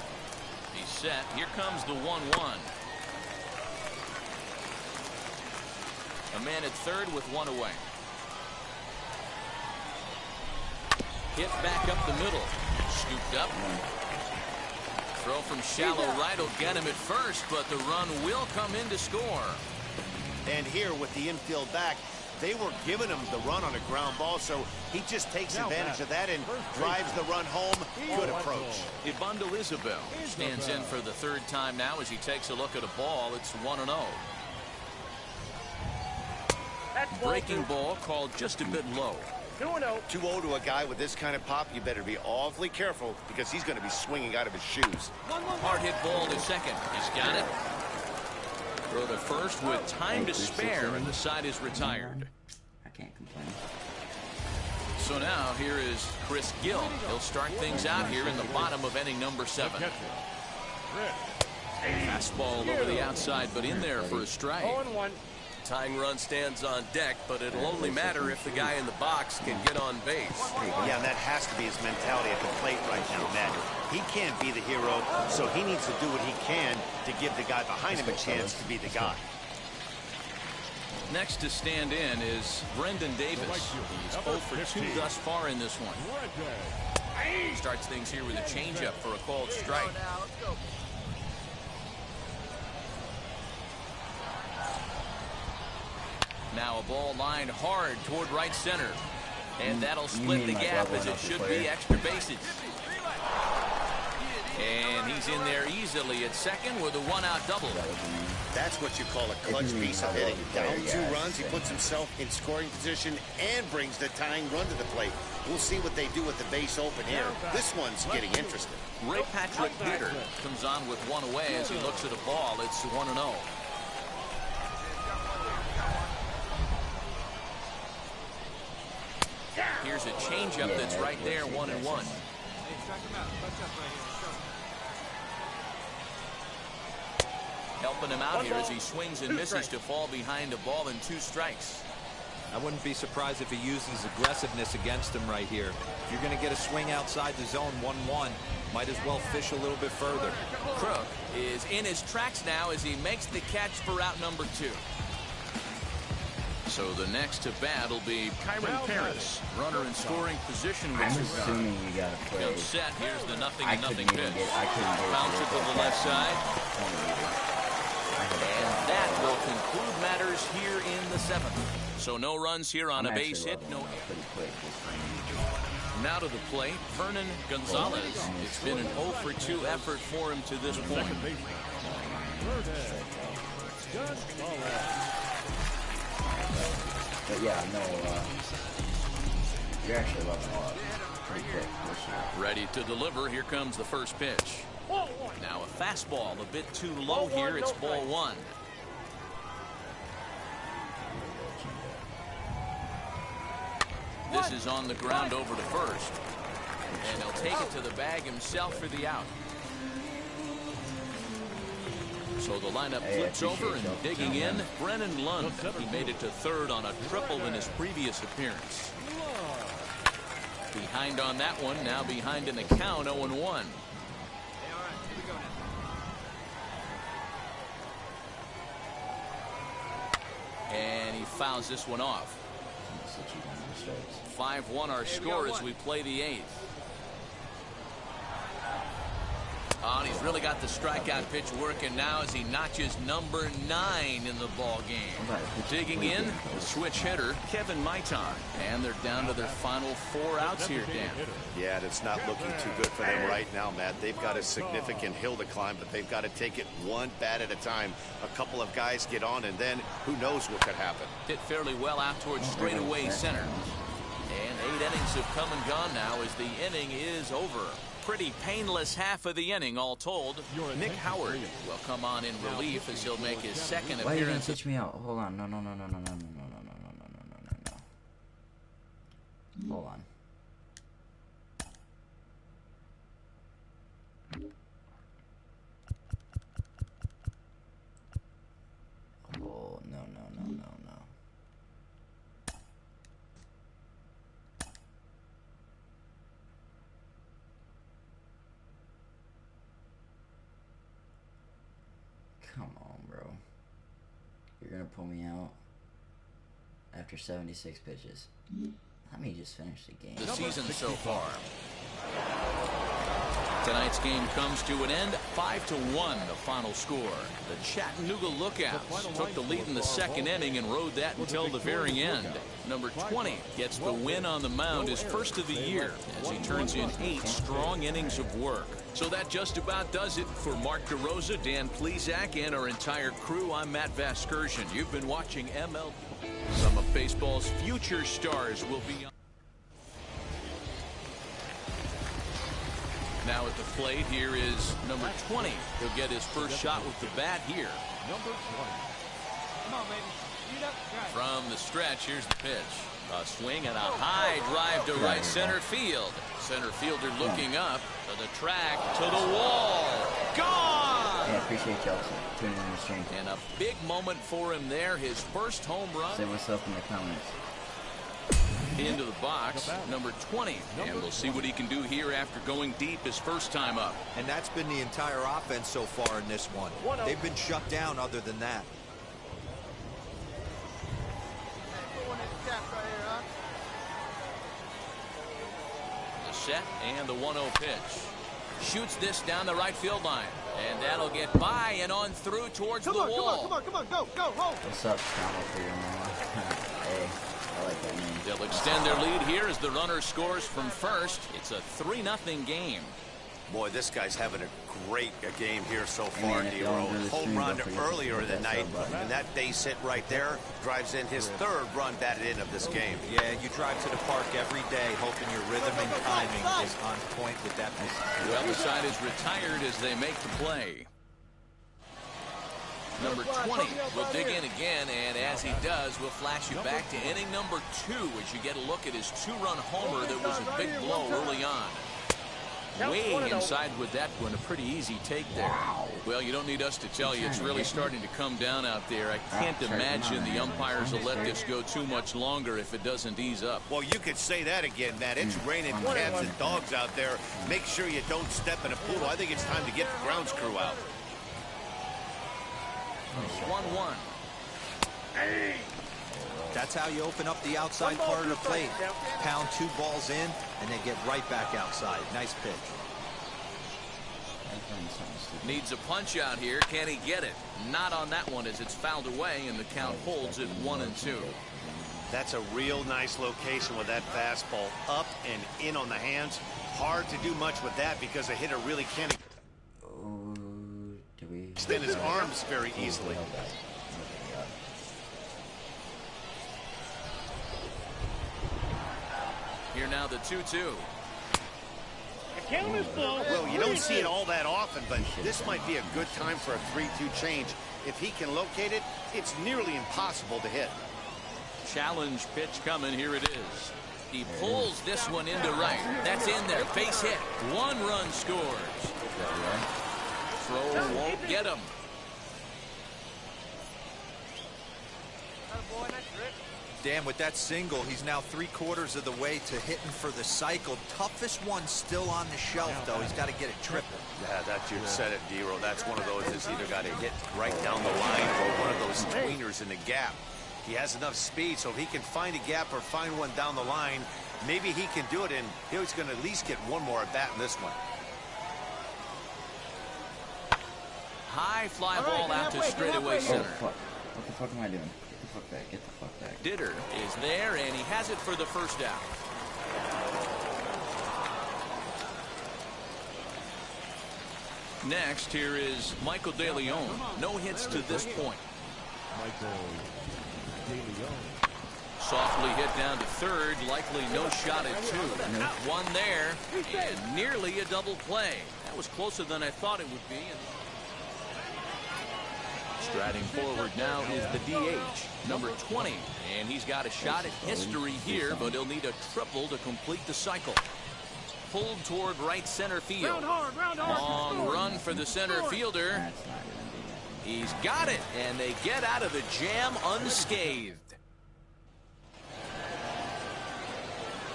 He's set. Here comes the 1-1. A man at third with 1 away. Hit back up the middle. Scooped up. Throw from shallow right will get him at first, but the run will come in to score. And here with the infield back, they were giving him the run on a ground ball, so he just takes advantage of that and drives the run home. Good approach. Ibundel Isabel stands in for the 3rd time now as he takes a look at a ball. It's 1-0. Breaking ball called just a bit low. 2-0. 2-0 to a guy with this kind of pop, you better be awfully careful because he's going to be swinging out of his shoes. Hard hit ball to second. He's got it. Throw to first with time to spare, and the side is retired. I can't complain. So now here is Chris Gill. He'll start things out here in the bottom of inning number 7. Fastball over the outside, but in there for a strike. 0-1. Tying run stands on deck, but it'll only matter if the guy in the box can get on base. Yeah, and that has to be his mentality at the plate right now, Matt. He can't be the hero, so he needs to do what he can to give the guy behind him a chance to be the guy. Next to stand in is Brendan Davis. He's 0 for 2 thus far in this one. Starts things here with a changeup for a called strike. Now a ball lined hard toward right center. And that'll split the gap as it should be extra bases. And he's in there easily at second with a 1-out double. That's what you call a clutch piece of hitting. Down 2 runs, he puts himself in scoring position and brings the tying run to the plate. We'll see what they do with the base open here. This one's getting interesting. Ray Patrick Bitter comes on with 1 away as he looks at a ball. It's 1-0. Here's a changeup that's right there, 1-1. Helping him out here as he swings and misses to fall behind a ball and 2 strikes. I wouldn't be surprised if he uses aggressiveness against him right here. If you're going to get a swing outside the zone 1-1, might as well fish a little bit further. Crook is in his tracks now as he makes the catch for out number 2. So the next to bat will be Kyron Paris, runner in scoring position with 2 guys. Assuming you got to play. Set. Here's the 0-0 pitch. Bounce it to the left side. And that will conclude matters here in the 7th. So no runs here on a base hit. No. Now to the plate, Vernon Gonzalez. It's been an 0 for 2 effort for him to this point. But yeah, no, you're actually loving a lot pretty quick this year. Ready to deliver. Here comes the first pitch. Now a fastball a bit too low here. It's ball 1. This is on the ground over to first. And he'll take it to the bag himself for the out. So the lineup flips over and digging in, Brennan Lund. He made it to third on a triple in his previous appearance. Behind on that one, now behind in the count, 0-1. And he fouls this one off. 5-1 our score as we play the 8th. Oh, and he's really got the strikeout pitch working now as he notches number 9 in the ball game. Digging in, the switch hitter, Kevin Maitan. And they're down to their final 4 outs here, Dan. Yeah, and it's not looking too good for them right now, Matt. They've got a significant hill to climb, but they've got to take it one bat at a time. A couple of guys get on, and then who knows what could happen. Hit fairly well out towards straightaway center. And 8 innings have come and gone now as the inning is over. Pretty painless half of the inning, all told. Nick Howard will come on in relief as he'll make his second appearance. Why are you gonna pitch me out? Hold on. No. Hold on. Oh, no. Come on, bro. You're gonna pull me out after 76 pitches. Let me just finish the game. The season so far. Tonight's game comes to an end, 5-1 the final score. The Chattanooga Lookouts took the lead in the second inning and rode that until the very end. Number 20 gets the win on the mound, his first of the year, as he turns in 8 strong innings of work. So that just about does it for Mark DeRosa, Dan Plesac, and our entire crew. I'm Matt Vasgersian. You've been watching MLB. Some of baseball's future stars will be on. Now at the plate, here is number 20. He'll get his first shot with the bat here. Number 20. Come on, baby. From the stretch, here's the pitch. A swing and a high drive to right center field. Center fielder looking up to the track, to the wall. Gone! Yeah, appreciate y'all tuning in the stream. And a big moment for him there. His first home run. Say what's up in the comments. Into the box, number 20. And we'll see what he can do here after going deep his first time up. And that's been the entire offense so far in this one. They've been shut down other than that. The set and the 1-0 pitch. Shoots this down the right field line. And that'll get by and on through towards the wall. Come on, go, home. What's up, Scout for your mama? Hey, I like that name. They'll extend their lead here as the runner scores from first. It's a 3-0 game. Boy, this guy's having a great game here so far, D-Roll. Home run earlier in the night, and that base hit right there drives in his third run batted in of this game. Yeah, you drive to the park every day hoping your rhythm and timing is on point with that pitch. Well, the side is retired as they make the play. Number 20 will dig in again, and as he does, we'll flash you back to inning number 2 as you get a look at his 2-run homer that was a big blow early on. Way inside with that one, a pretty easy take there. Well, you don't need us to tell you, it's really starting to come down out there. I can't imagine the umpires will let this go too much longer if it doesn't ease up. Well, you could say that again, Matt. It's raining cats and dogs out there. Make sure you don't step in a pool. I think it's time to get the grounds crew out. 1-1. That's how you open up the outside part of the plate. Pound 2 balls in, and then get right back outside. Nice pitch. Needs a punch out here. Can he get it? Not on that one as it's fouled away, and the count holds at 1-2. That's a real nice location with that fastball. Up and in on the hands. Hard to do much with that because a hitter really can't extend his arms very easily. Here now the 2-2. Well, you don't see it all that often, but this might be a good time for a 3-2 change. If he can locate it, it's nearly impossible to hit. Challenge pitch coming. Here it is. He pulls this one into right. That's in there. Base hit. 1 run scores. Throw won't get him. Dan, with that single, he's now 3/4 of the way to hitting for the cycle. Toughest one still on the shelf, though. He's got to get it triple. Yeah, that you said it, D-Roll. That's one of those that's either got to hit right down the line or one of those tweeners in the gap. He has enough speed, so if he can find a gap or find one down the line, maybe he can do it, and he's going to at least get one more at bat in this one. High fly ball out to straightaway center. Oh, fuck. What the fuck am I doing? Get the fuck back. Get the fuck back. Ditter is there, and he has it for the first out. Next, here is Michael De Leon. No hits to this point. Michael De Leon. Softly hit down to third. Likely no shot at 2. One there, and nearly a double play. That was closer than I thought it would be. Striding forward now is the DH, number 20. And he's got a shot at history here, but he'll need a triple to complete the cycle. Pulled toward right center field. Long run for the center fielder. He's got it, and they get out of the jam unscathed.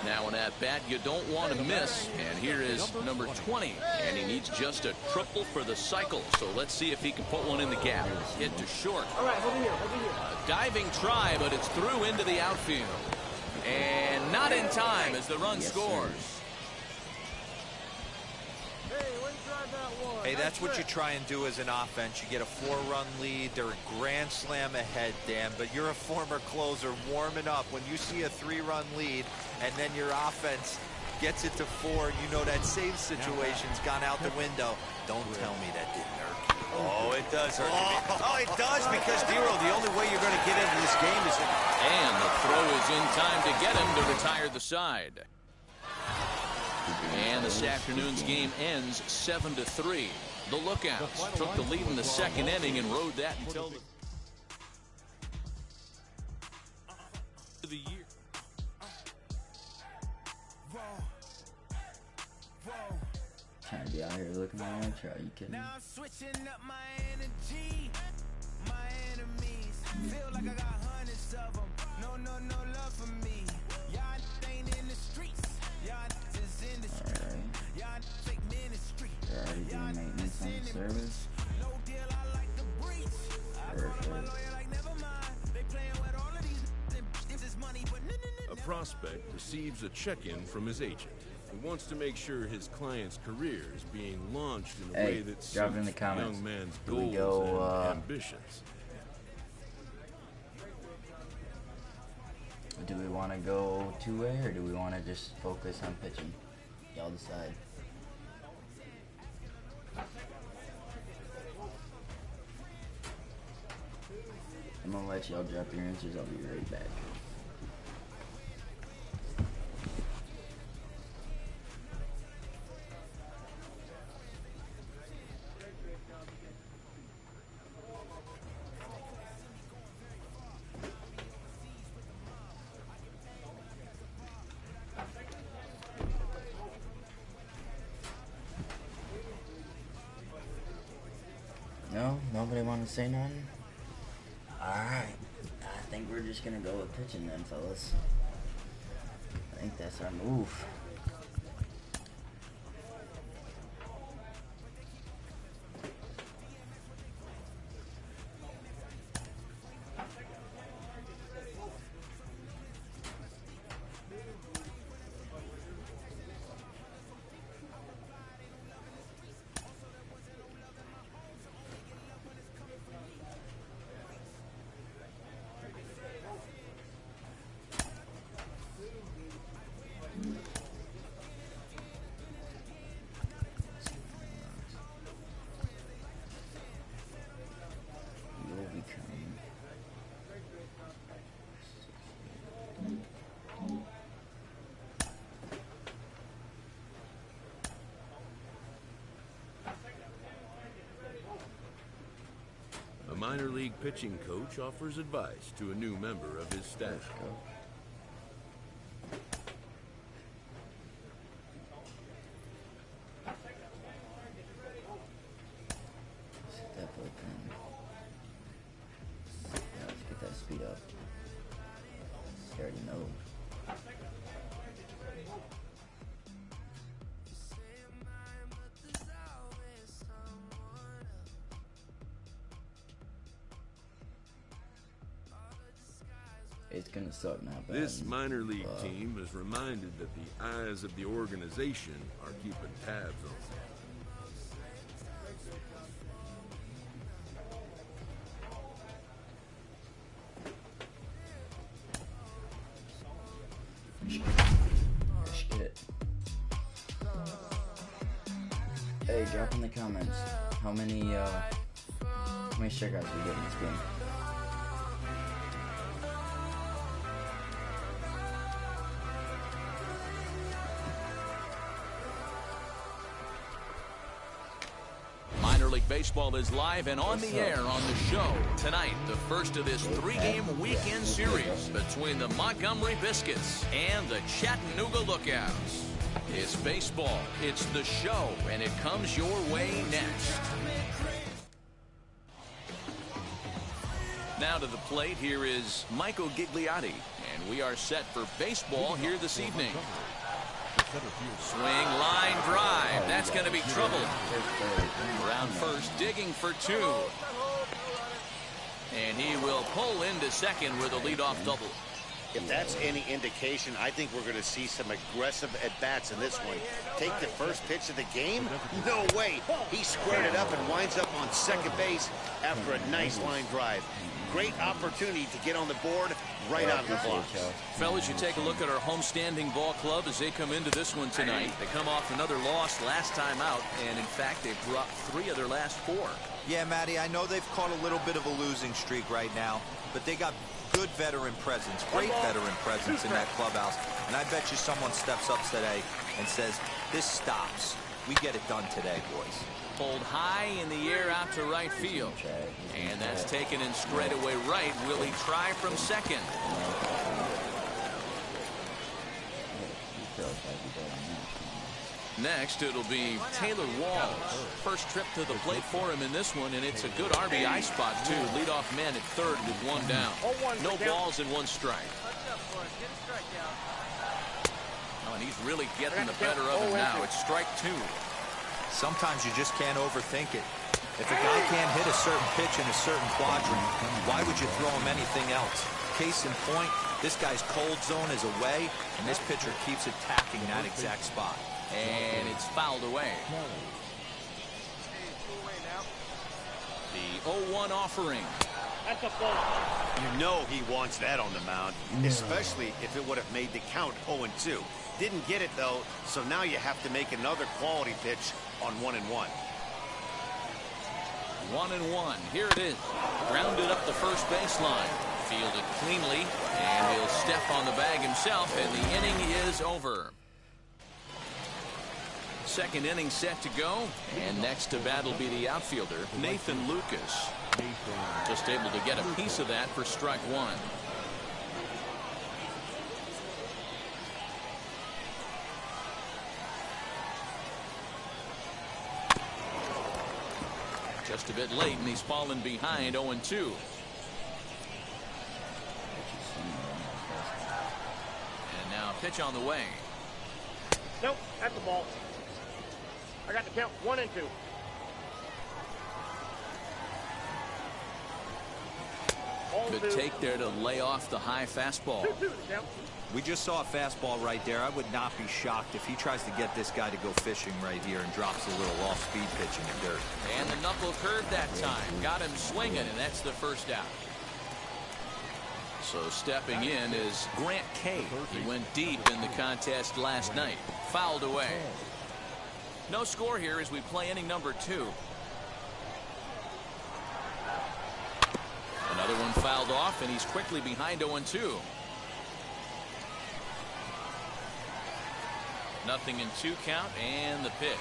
Now an at-bat you don't want to miss, and here is number 20, and he needs just a triple for the cycle, so let's see if he can put one in the gap. Hit to short. All right, over here. A diving try, but it's through into the outfield. And not in time as the run scores. Hey, that's what you try and do as an offense. You get a 4-run lead. They're a grand slam ahead, Dan, but you're a former closer warming up. When you see a 3-run lead and then your offense gets it to 4, you know that save situation's gone out the window. Don't tell me that didn't hurt you. Oh, it does hurt me. Oh, it does, because, D-Roll, the only way you're going to get into this game is... And the throw is in time to get him to retire the side. And this afternoon's game ends 7-3. The Lookouts took the lead in the second inning and rode that until the year. Trying to be out here looking like an intro. Are you kidding? Now I'm switching up my energy. My enemies feel like I got hundreds of them. No love for me. Y'all ain't in the streets. Y'all is in the street. Y'all fake ministry. They're already doing maintenance on the service. No deal, I like the breach. I call my lawyer like never mind. They playing with all of these. This is money, but A prospect receives a check-in from his agent. He wants to make sure his client's career is being launched in a way that drop suits in the comments. young man's Do we goals go, and ambitions. Do we want to go two-way or do we want to just focus on pitching? Y'all decide. I'm gonna let y'all drop your answers. I'll be right back. No? Nobody want to say nothing? Alright. I think we're just going to go with pitching then, fellas. I think that's our move. A minor league pitching coach offers advice to a new member of his staff. Let's get that speed up. You already know. It's gonna suck now, bad. This minor league team is reminded that the eyes of the organization are keeping tabs on them. Shit. Hey, drop in the comments how many strikeouts we get in this game. Baseball is live and on the air on the show tonight. The first of this three-game weekend series between the Montgomery Biscuits and the Chattanooga Lookouts. It's baseball, it's the show, and it comes your way next. Now to the plate, here is Michael Gigliotti, and we are set for baseball here this evening. Swing, line drive. That's going to be trouble. Around first, digging for two. And he will pull into second with a leadoff double. If that's any indication, I think we're going to see some aggressive at-bats in this one. Take the first pitch of the game? No way. He squared it up and winds up on second base after a nice line drive. Great opportunity to get on the board right out of the blocks. Fellas, you take a look at our homestanding ball club as they come into this one tonight. They come off another loss last time out, and in fact, they've dropped 3 of their last 4. Yeah, Matty, I know they've caught a little bit of a losing streak right now, but they got good veteran presence, great veteran presence in that clubhouse. And I bet you someone steps up today and says, This stops. We get it done today, boys. Pulled high in the air out to right field. And that's taken in straightaway right. Will he try from second? Next, it'll be Taylor Walls. First trip to the plate for him in this one, and it's a good RBI spot, too. Leadoff man at third with one down. No balls and one strike. Oh, and he's really getting the better of it now. It's strike two. Sometimes you just can't overthink it. If a guy can't hit a certain pitch in a certain quadrant, why would you throw him anything else? Case in point, this guy's cold zone is away, and this pitcher keeps attacking that exact spot. And it's fouled away. The 0-1 offering. That's a ball. You know he wants that on the mound, especially if it would have made the count 0-2. Didn't get it, though, so now you have to make another quality pitch on 1-1. 1-1. Here it is. Grounded up the first baseline. Fielded cleanly, and he'll step on the bag himself, and the inning is over. Second inning set to go, and next to bat will be the outfielder, Nathan Lucas. Just able to get a piece of that for strike one. Just a bit late, and he's fallen behind 0-2. And now pitch on the way. Nope, that's the ball. I got the count 1-2. Good take there to lay off the high fastball. 2-2 the count. We just saw a fastball right there. I would not be shocked if he tries to get this guy to go fishing right here and drops a little off-speed pitch in the dirt. And the knuckle curve that time. Got him swinging, and that's the first out. So stepping in is Grant Kay. He went deep in the contest last night. Fouled away. No score here as we play inning number 2. Another one fouled off, and he's quickly behind 0-2. Nothing in 2 count, and the pitch.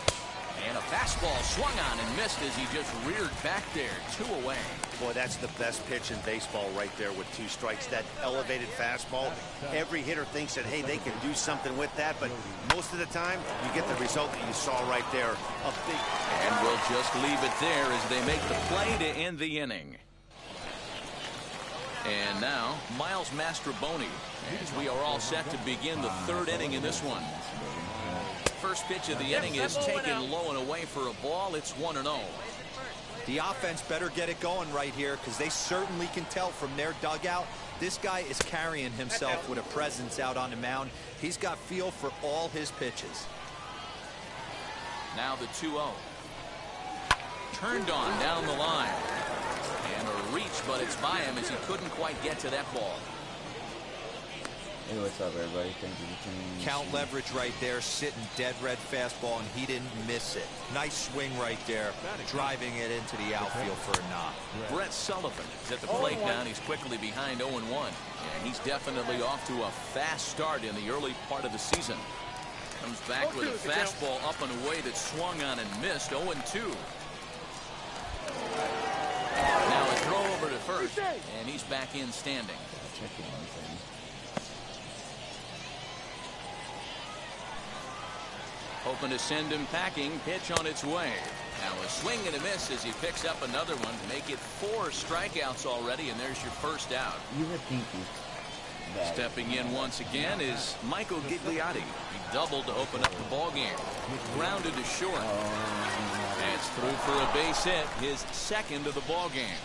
And a fastball swung on and missed as he just reared back there. 2 away. Boy, that's the best pitch in baseball right there with 2 strikes. That elevated fastball. Every hitter thinks that, hey, they can do something with that, but most of the time, you get the result that you saw right there. And we'll just leave it there as they make the play to end the inning. And now, Miles Mastrobuoni, as we are all set to begin the 3rd inning in this one. First pitch of the inning is taken low and away for a ball. It's 1-0. The offense better get it going right here because they certainly can tell from their dugout this guy is carrying himself with a presence out on the mound. He's got feel for all his pitches. Now the 2-0. Turned on down the line. And a reach, but it's by him as he couldn't quite get to that ball. Hey, what's up, everybody? Thank you for tuning in. Count leverage right there, sitting dead red fastball, and he didn't miss it. Nice swing right there, driving it into the outfield for a knock. Brett Sullivan is at the plate now, and he's quickly behind 0-1. And he's definitely off to a fast start in the early part of the season. Comes back with a fastball up and away that swung on and missed. 0-2. Now a throw over to first, and he's back in standing. Hoping to send him packing. Pitch on its way. Now a swing and a miss as he picks up another one. Make it 4 strikeouts already, and there's your first out. You would think Stepping in once again is Michael Gigliotti. He doubled to open up the ball game. Grounded to short. That's through for a base hit, his 2nd of the ball game.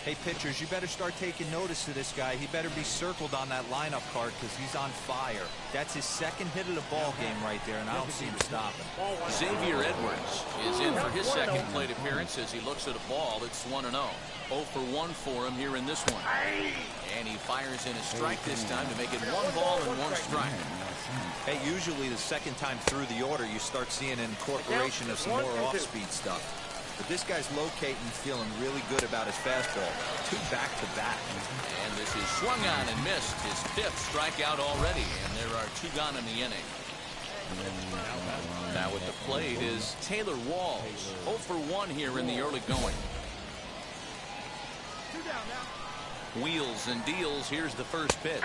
Hey, pitchers, you better start taking notice of this guy. He better be circled on that lineup card because he's on fire. That's his 2nd hit of the ball game right there, and I don't see him stopping. Xavier Edwards is in for his 2nd plate appearance as he looks at a ball. It's 1-0. 0 for 1 for him here in this one. And he fires in a strike this time to make it 1 ball and 1 strike. Hey, usually the 2nd time through the order, you start seeing an incorporation of some more off-speed stuff. But this guy's locating, feeling really good about his fastball. 2 back-to-back. And this is swung on and missed. His 5th strikeout already, and there are 2 gone in the inning. Now at the plate is Taylor Walls. 0 for 1 here in the early going. Wheels and deals. Here's the first pitch.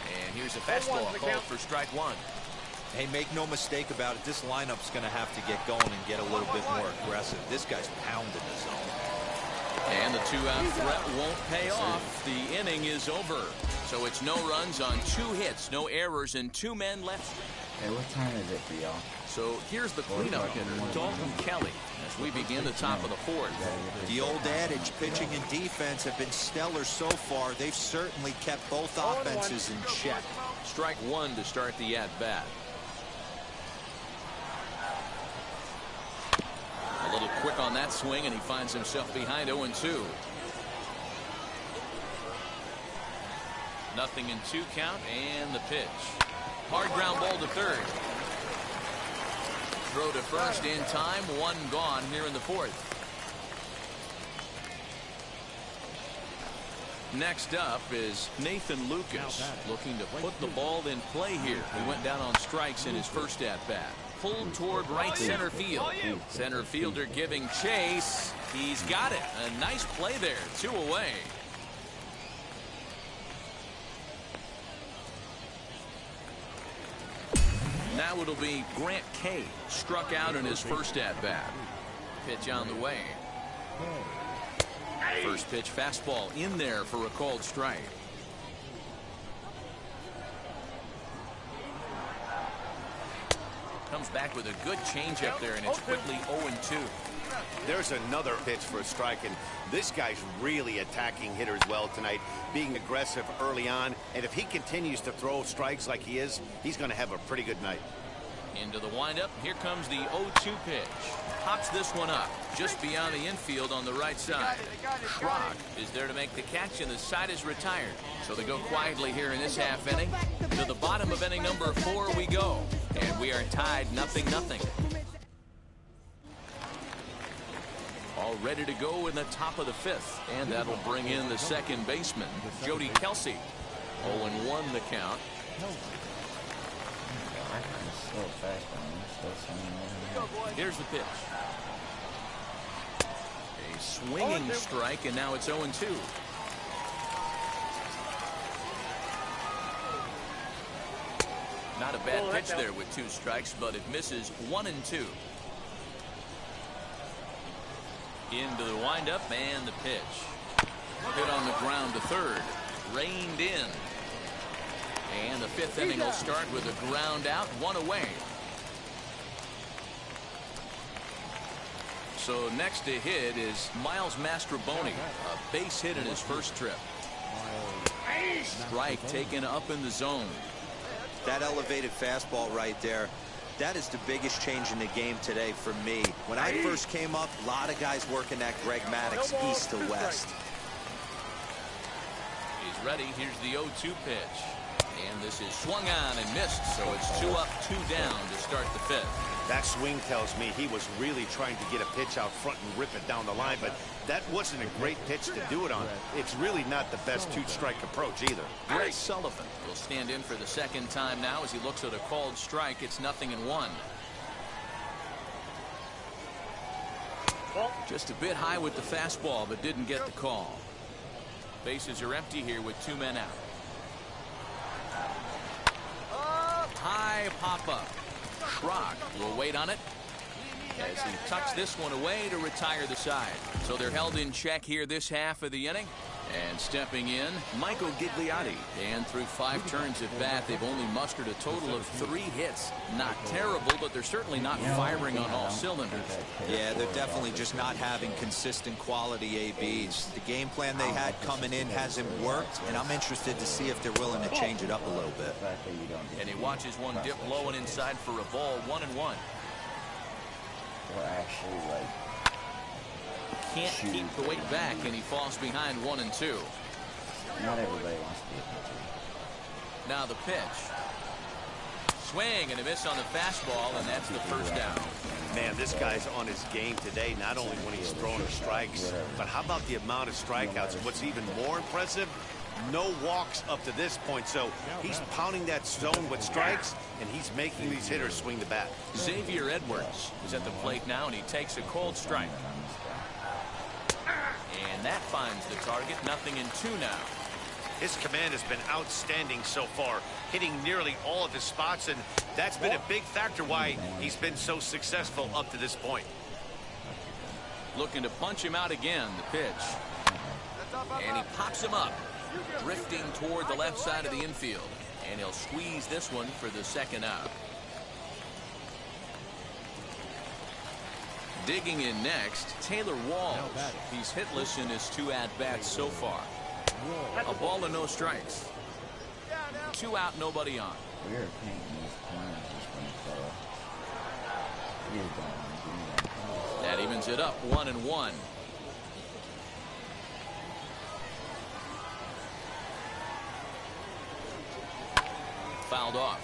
And here's a fastball called for strike 1. Hey, make no mistake about it. This lineup's going to have to get going and get a little bit more aggressive. This guy's pounding the zone. And the 2-out threat won't pay off. The inning is over. So it's no runs on 2 hits, no errors, and 2 men left. Hey, what time is it for y'all? So here's the cleanup hitter, Dalton Kelly, as we begin the top of the 4th. The old adage, pitching and defense have been stellar so far. They've certainly kept both offenses in check. Strike 1 to start the at-bat. A little quick on that swing, and he finds himself behind 0-2. Nothing in 2 count, and the pitch. Hard ground ball to third. Throw to first in time. 1 gone here in the 4th. Next up is Nathan Lucas, looking to put the ball in play here. He went down on strikes in his first at-bat. Pulled toward right center field. Center fielder giving chase. He's got it. A nice play there. 2 away. Now it'll be Grant Kay, struck out in his first at-bat. Pitch on the way. First pitch fastball in there for a called strike. Comes back with a good changeup there, and it's quickly 0-2. There's another pitch for a strike, and this guy's really attacking hitters well tonight, being aggressive early on, and if he continues to throw strikes like he is, he's going to have a pretty good night. Into the windup. Here comes the 0-2 pitch. Pops this one up just beyond the infield on the right side. Schrock is there to make the catch, and the side is retired. So they go quietly here in this half inning. To the bottom of inning number 4 we go, and we are tied 0-0. All ready to go in the top of the 5th, and that'll bring in the second baseman, Jody Kelsey. 0-1 the count. Here's the pitch. A swinging strike, and now it's 0-2. Not a bad pitch there with 2 strikes, but it misses 1-2. Into the windup and the pitch. Hit on the ground to third. Reined in. And the 5th inning will start with a ground out, 1 away. So next to hit is Miles Mastrobuoni, a base hit in his first trip. Strike taken up in the zone. That elevated fastball right there, that is the biggest change in the game today for me. When I first came up, a lot of guys working that Greg Maddux east to west. He's ready. Here's the 0-2 pitch. And this is swung on and missed, so it's 2 up, 2 down to start the 5th. That swing tells me he was really trying to get a pitch out front and rip it down the line, but that wasn't a great pitch to do it on. It's really not the best 2-strike approach either. Greg Sullivan will stand in for the second time now as he looks at a called strike. It's 0-1. Just a bit high with the fastball, but didn't get the call. Bases are empty here with 2 men out. High pop-up. Schrock will wait on it as he tucks this one away to retire the side. So they're held in check here this half of the inning. And stepping in, Michael Gigliotti. And through 5 turns at bat, they've only mustered a total of 3 hits. Not terrible, but they're certainly not firing on all cylinders. Yeah, they're definitely just not having consistent quality ABs. The game plan they had coming in hasn't worked, and I'm interested to see if they're willing to change it up a little bit. And he watches one dip low and inside for a ball, 1-1. Or actually, like, can't keep the weight back, and he falls behind 1-2. Not everybody wants to be a pitcher. Now the pitch. Swing and a miss on the fastball, and that's the first down. Man, this guy's on his game today, not only when he's throwing strikes, but how about the amount of strikeouts? And what's even more impressive, no walks up to this point. So he's pounding that zone with strikes, and he's making these hitters swing the bat. Xavier Edwards is at the plate now, and he takes a cold strike. And that finds the target. 0-2 now. His command has been outstanding so far, hitting nearly all of his spots, and that's been a big factor why he's been so successful up to this point. Looking to punch him out again, the pitch. And he pops him up, drifting toward the left side of the infield. And he'll squeeze this one for the second out. Digging in next, Taylor Walsh. He's hitless in his 2 at-bats so far. A ball and no strikes. 2 out, nobody on. We are painting these corners just from That evens it up, 1-1. Fouled off.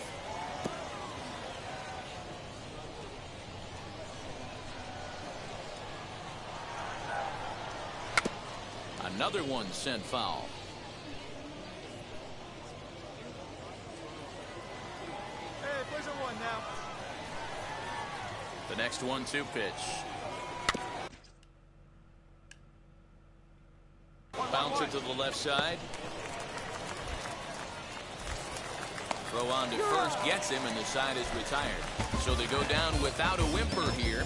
Another one sent foul. Hey, push it 1 now. The next 1-2 pitch. Bouncer to the left side. Throw on to first gets him, and the side is retired. So they go down without a whimper here.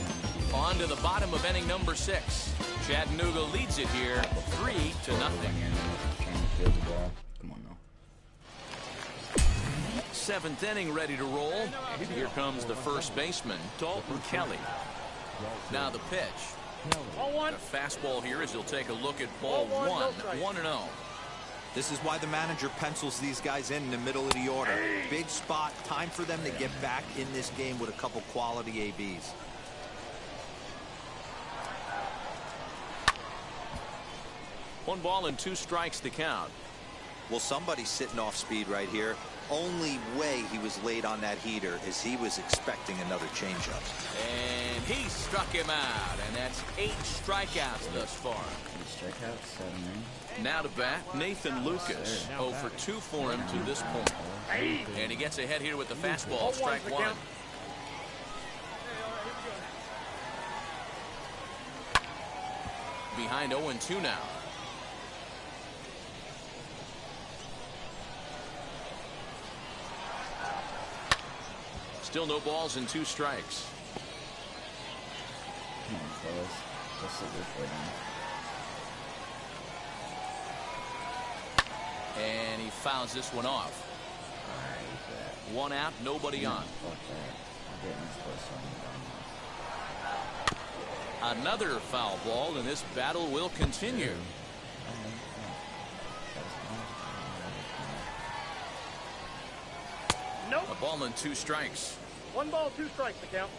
On to the bottom of inning number 6. Chattanooga leads it here 3-0. Come on now. 7th inning ready to roll. Here comes the first baseman, Dalton Kelly. Now the pitch. A fastball here as he'll take a look at ball 1. 1-0. This is why the manager pencils these guys in the middle of the order. Big spot, time for them to get back in this game with a couple quality ABs. One ball and 2 strikes to count. Well, somebody's sitting off speed right here. Only way he was late on that heater is he was expecting another changeup. And he struck him out, and that's 8 strikeouts thus far. 8 strikeouts, 7 innings. Now to bat, Nathan Lucas. 0 for 2 for him to this point. And he gets ahead here with the fastball, strike 1. Behind 0-2 now. Still no balls and 2 strikes. Come on, fellas. Let's sit there for them. And he fouls this one off. 1 out, nobody on. Another foul ball, and this battle will continue. Nope. A ball and 2 strikes. 1 ball, 2 strikes to count.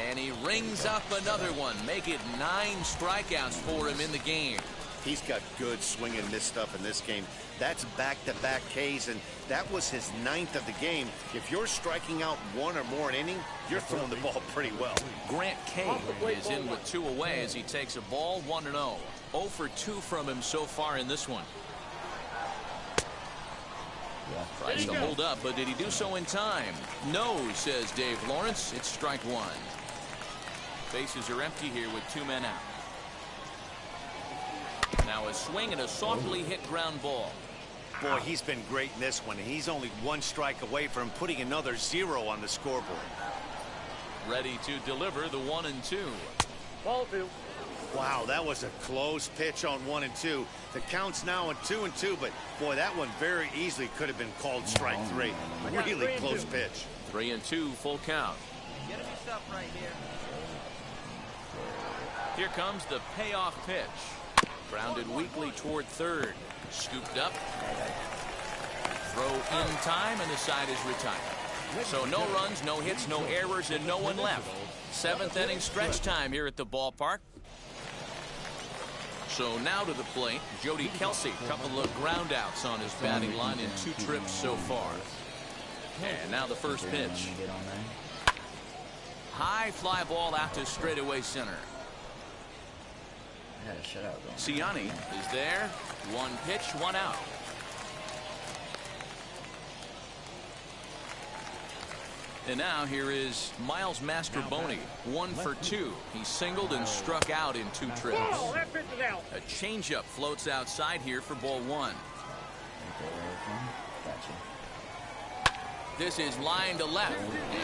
And he rings up another one. Make it 9 strikeouts for him in the game. He's got good swing and miss stuff in this game. That's back-to-back Ks, and that was his 9th of the game. If you're striking out 1 or more an inning, you're throwing the ball pretty well. Grant Kay is in with 2 away as he takes a ball, 1-0. 0 for 2 from him so far in this one. Tries to hold up, but did he do so in time? No, says Dave Lawrence. It's strike 1. Bases are empty here with 2 men out. Now a swing and a softly hit ground ball. Boy, he's been great in this one. He's only 1 strike away from putting another 0 on the scoreboard. Ready to deliver the 1-2. Ball 2. Wow, that was a close pitch on 1 and 2. The count's now at 2 and 2, but boy, that one very easily could have been called strike 3. Really close pitch. 3-2, full count. Get him stuff right here. Here comes the payoff pitch. Grounded weakly toward third. Scooped up. Throw in time, and the side is retired. So no runs, no hits, no errors, and no one left. 7th inning stretch time here at the ballpark. So now to the plate, Jody Kelsey. Couple of ground outs on his batting line in 2 trips so far. And now the first pitch. High fly ball out to straightaway center. Had a shutout going. Ciani is there. One pitch, one out. And now here is Miles Masterboni, 1 for 2. He singled and struck out in 2 trips. A changeup floats outside here for ball 1. This is line to left,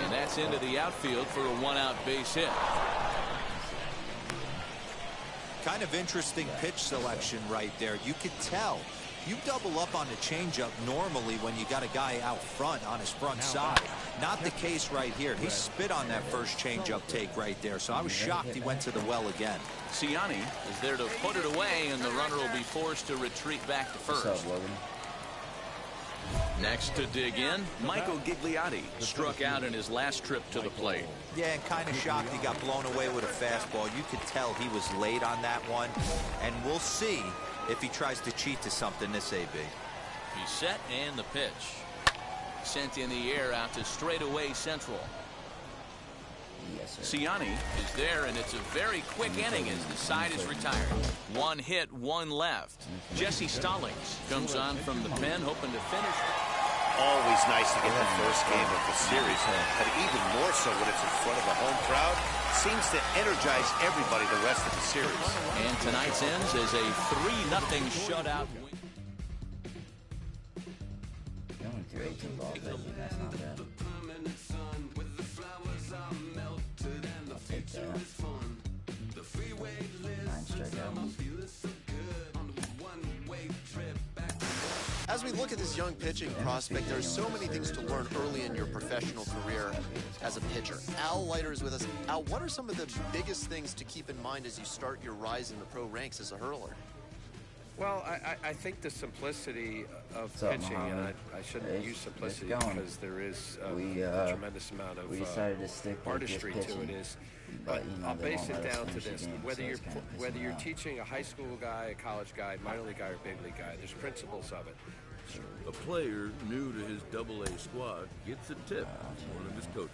and that's into the outfield for a 1-out base hit. Kind of interesting pitch selection right there. You could tell. You double up on the changeup normally when you got a guy out front on his front side. Not the case right here. He spit on that first changeup take right there, so I was shocked he went to the well again. Ciani is there to put it away, and the runner will be forced to retreat back to first. What's up, Logan? Next to dig in, Michael Gigliotti struck out in his last trip to the plate. Yeah, and kind of shocked he got blown away with a fastball. You could tell he was late on that one, and we'll see if he tries to cheat to something this AB. He's set, and the pitch. Sent in the air out to straightaway central. Yes, sir. Ciani is there, and it's a very quick inning as the side is retired. 1 hit, 1 left. Jesse Stallings comes on from the pen, hoping to finish. Always nice to get the first game of the series, but even more so when it's in front of a home crowd. Seems to energize everybody the rest of the series. And tonight's ends as a 3-0 shutout win. Going through 18 balls, I mean, that's not bad. I'll take that. 9 strikeouts. As we look at this young pitching prospect, there are so many things to learn early in your professional career as a pitcher. Al Leiter is with us. Al, what are some of the biggest things to keep in mind as you start your rise in the pro ranks as a hurler? Well, I think the simplicity of pitching, and I shouldn't use simplicity because there is a tremendous amount of artistry to it. But I'll base it down to this: whether you're teaching a high school guy, a college guy, minor league guy, or big league guy, there's principles of it. A player new to his AA squad gets a tip from one of his coaches.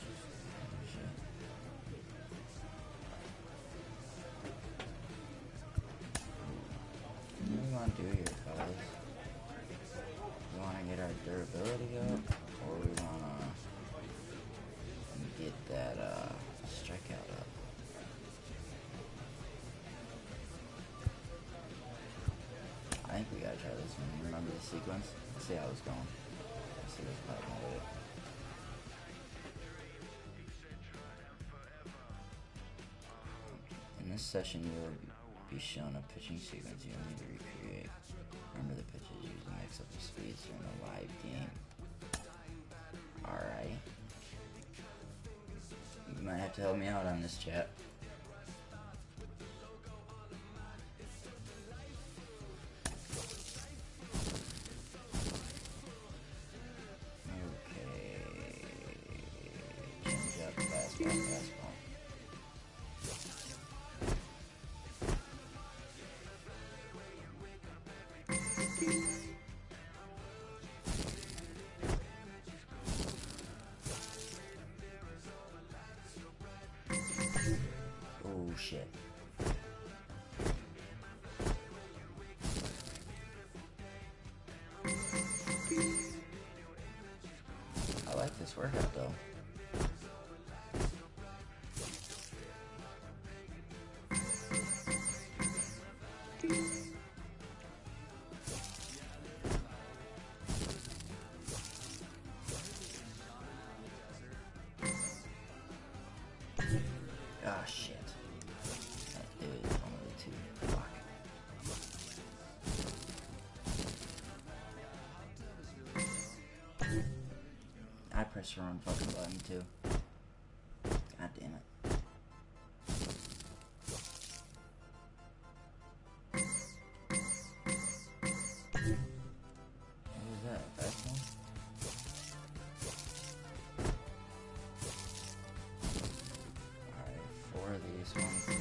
What do we want to do here, fellas? We want to get our durability up, or we want to get that strikeout up? I think we gotta try this one. Remember the sequence? Let's see how it's going. Let's see what's happening with it. In this session, you will be shown a pitching sequence you will need to recreate. Remember the pitches used to mix up the speeds during the live game. Alright. You might have to help me out on this, chat. Oh shit. I like this workout though. Ah, shit. That is only 2. Fuck. I pressed the wrong fucking button, too. God damn it. What was that? Fastball? Alright, 4 of these. 1, 2,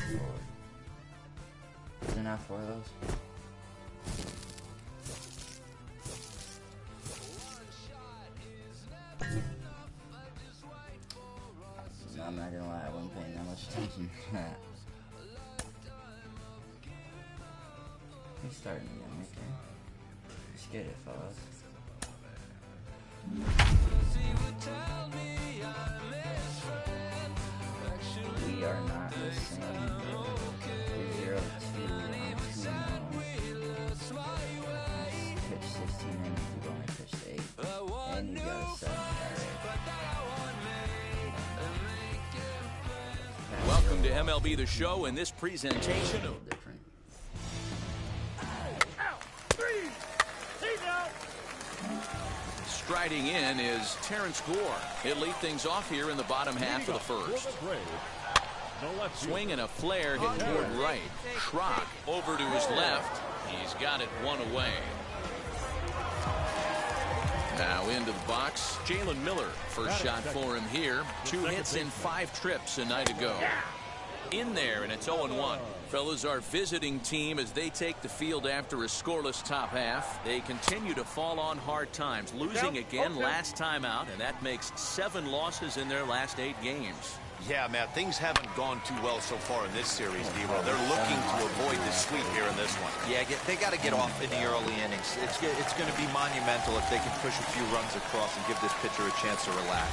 3, 4. Is there not 4 of those? I'm not gonna lie, I wasn't paying that much attention to that. He's starting again, okay. Let's get it, fellas. We are not the same. We're 0-2. I'm 2-0. Pitch 16 innings, we've only pitched 8. And you got a 7. Welcome to MLB The Show and this presentation of different. Striding in is Terrence Gore. He'll lead things off here in the bottom half of the first. Swing and a flare hit toward right. Schrock over to his left. He's got it one away. Now into the box, Jalen Miller. First shot for him here. 2 hits in 5 trips a night ago. In there, and it's 0-1. Fellas, our visiting team, as they take the field after a scoreless top half, they continue to fall on hard times, losing again last time out, and that makes 7 losses in their last 8 games. Yeah, Matt, things haven't gone too well so far in this series, D-Roll. They're looking to avoid the sweep here in this one. Yeah, they got to get off in the early innings. It's going to be monumental if they can push a few runs across and give this pitcher a chance to relax.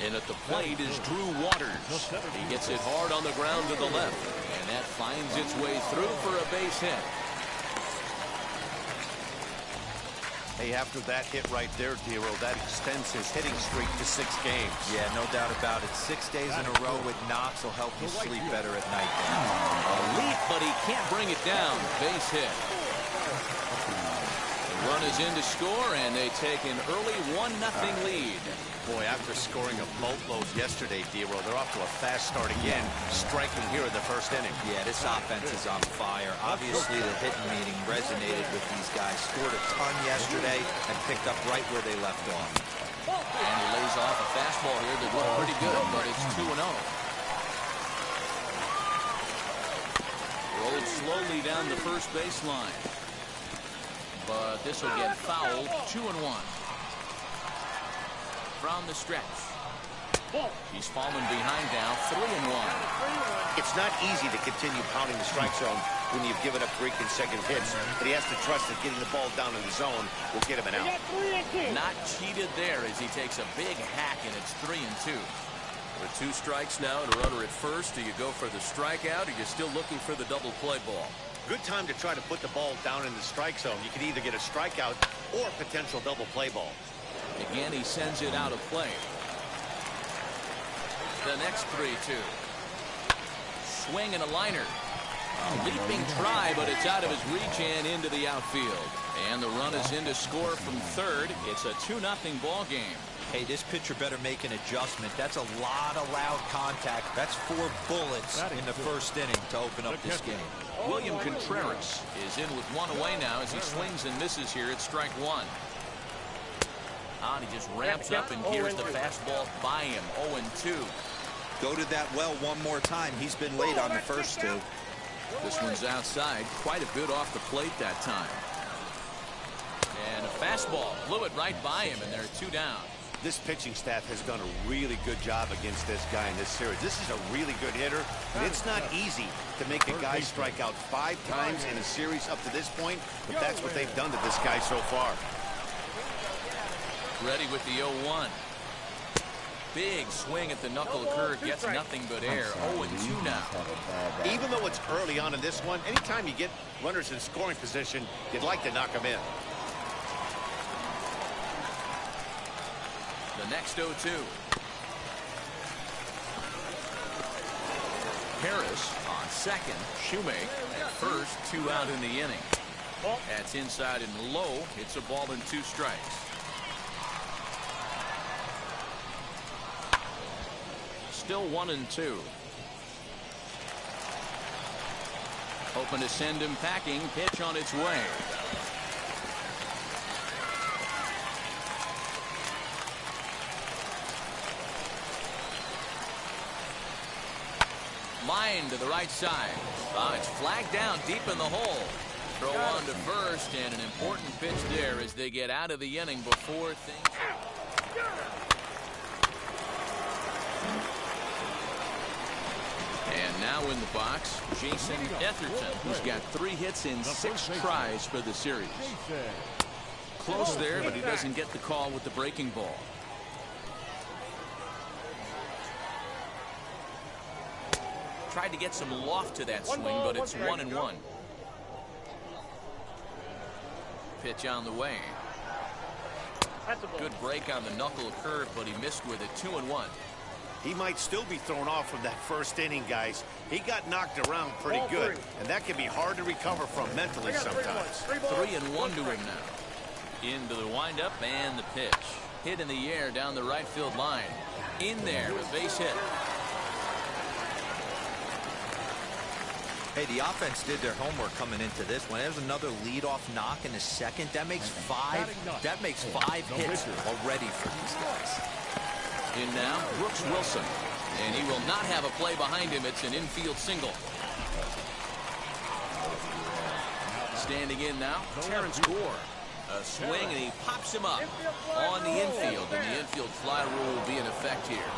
And at the plate is Drew Waters. He gets it hard on the ground to the left, and that finds its way through for a base hit. Hey, after that hit right there, D-Roll, that extends his hitting streak to 6 games. Yeah, no doubt about it. 6 days in a row with knocks will help you sleep better at night. A leap, but he can't bring it down. Base hit. The run is in to score, and they take an early 1-0 lead. Boy, after scoring a boatload yesterday, D-Roll, they're off to a fast start again, striking here in the first inning. Yeah, this offense is on fire. Obviously, the hitting meeting resonated with these guys. Scored a ton yesterday and picked up right where they left off. And he lays off a fastball here that looked pretty good, but it's 2-0. Rolled slowly down the first baseline. But this will get fouled. 2-1. From the stretch. He's fallen behind now. 3-1. It's not easy to continue pounding the strike zone when you've given up 3 consecutive hits, but he has to trust that getting the ball down in the zone will get him an out. Not cheated there as he takes a big hack, and it's 3-2. With 2 strikes now and a runner at first, do you go for the strikeout, or you're still looking for the double play ball? Good time to try to put the ball down in the strike zone. You can either get a strikeout or a potential double play ball. Again, he sends it out of play. The next 3-2. Swing and a liner. A leaping try, but it's out of his reach and into the outfield. And the run is in to score from third. It's a 2-0 ball game. Hey, this pitcher better make an adjustment. That's a lot of loud contact. That's 4 bullets in the first inning to open up this game. William Contreras is in with 1 away now as he swings and misses here at strike 1. He just ramps up and hears the fastball by him. 0-2. Go to that well one more time. He's been late on the first 2. This one's outside. Quite a bit off the plate that time. And a fastball blew it right by him, and they're 2 down. This pitching staff has done a really good job against this guy in this series. This is a really good hitter, and it's not easy to make a guy strike out 5 times in a series up to this point, but that's what they've done to this guy so far. Ready with the 0-1. Big swing at the knuckle curve, gets nothing but air. 0-2 now. Even though it's early on in this one, anytime you get runners in scoring position, you'd like to knock them in. The next 0-2. Harris on second. Shoemake at first. 2 out in the inning. That's inside and low. It's a ball and 2 strikes. Still 1-2. Hoping to send him packing. Pitch on its way. Line to the right side. It's flagged down deep in the hole. Throw on to first, and an important pitch there as they get out of the inning before things. Now in the box, Jason Etherton, who's got 3 hits in 6 tries for the series. Close there, but he doesn't get the call with the breaking ball. Tried to get some loft to that swing, but it's 1-1. Pitch on the way. Good break on the knuckle curve, but he missed with it. 2-1. He might still be thrown off from that first inning, guys. He got knocked around pretty good, and that can be hard to recover from mentally sometimes. 3-1 to him now. Into the windup and the pitch. Hit in the air down the right field line. In there, a base hit. Hey, the offense did their homework coming into this one. There's another leadoff knock in the second. That makes 5 hits already for these guys. In now, Brooks Wilson. And he will not have a play behind him. It's an infield single. Standing in now, Terrence Gore. A swing, and he pops him up on the infield. And the infield fly rule will be in effect here.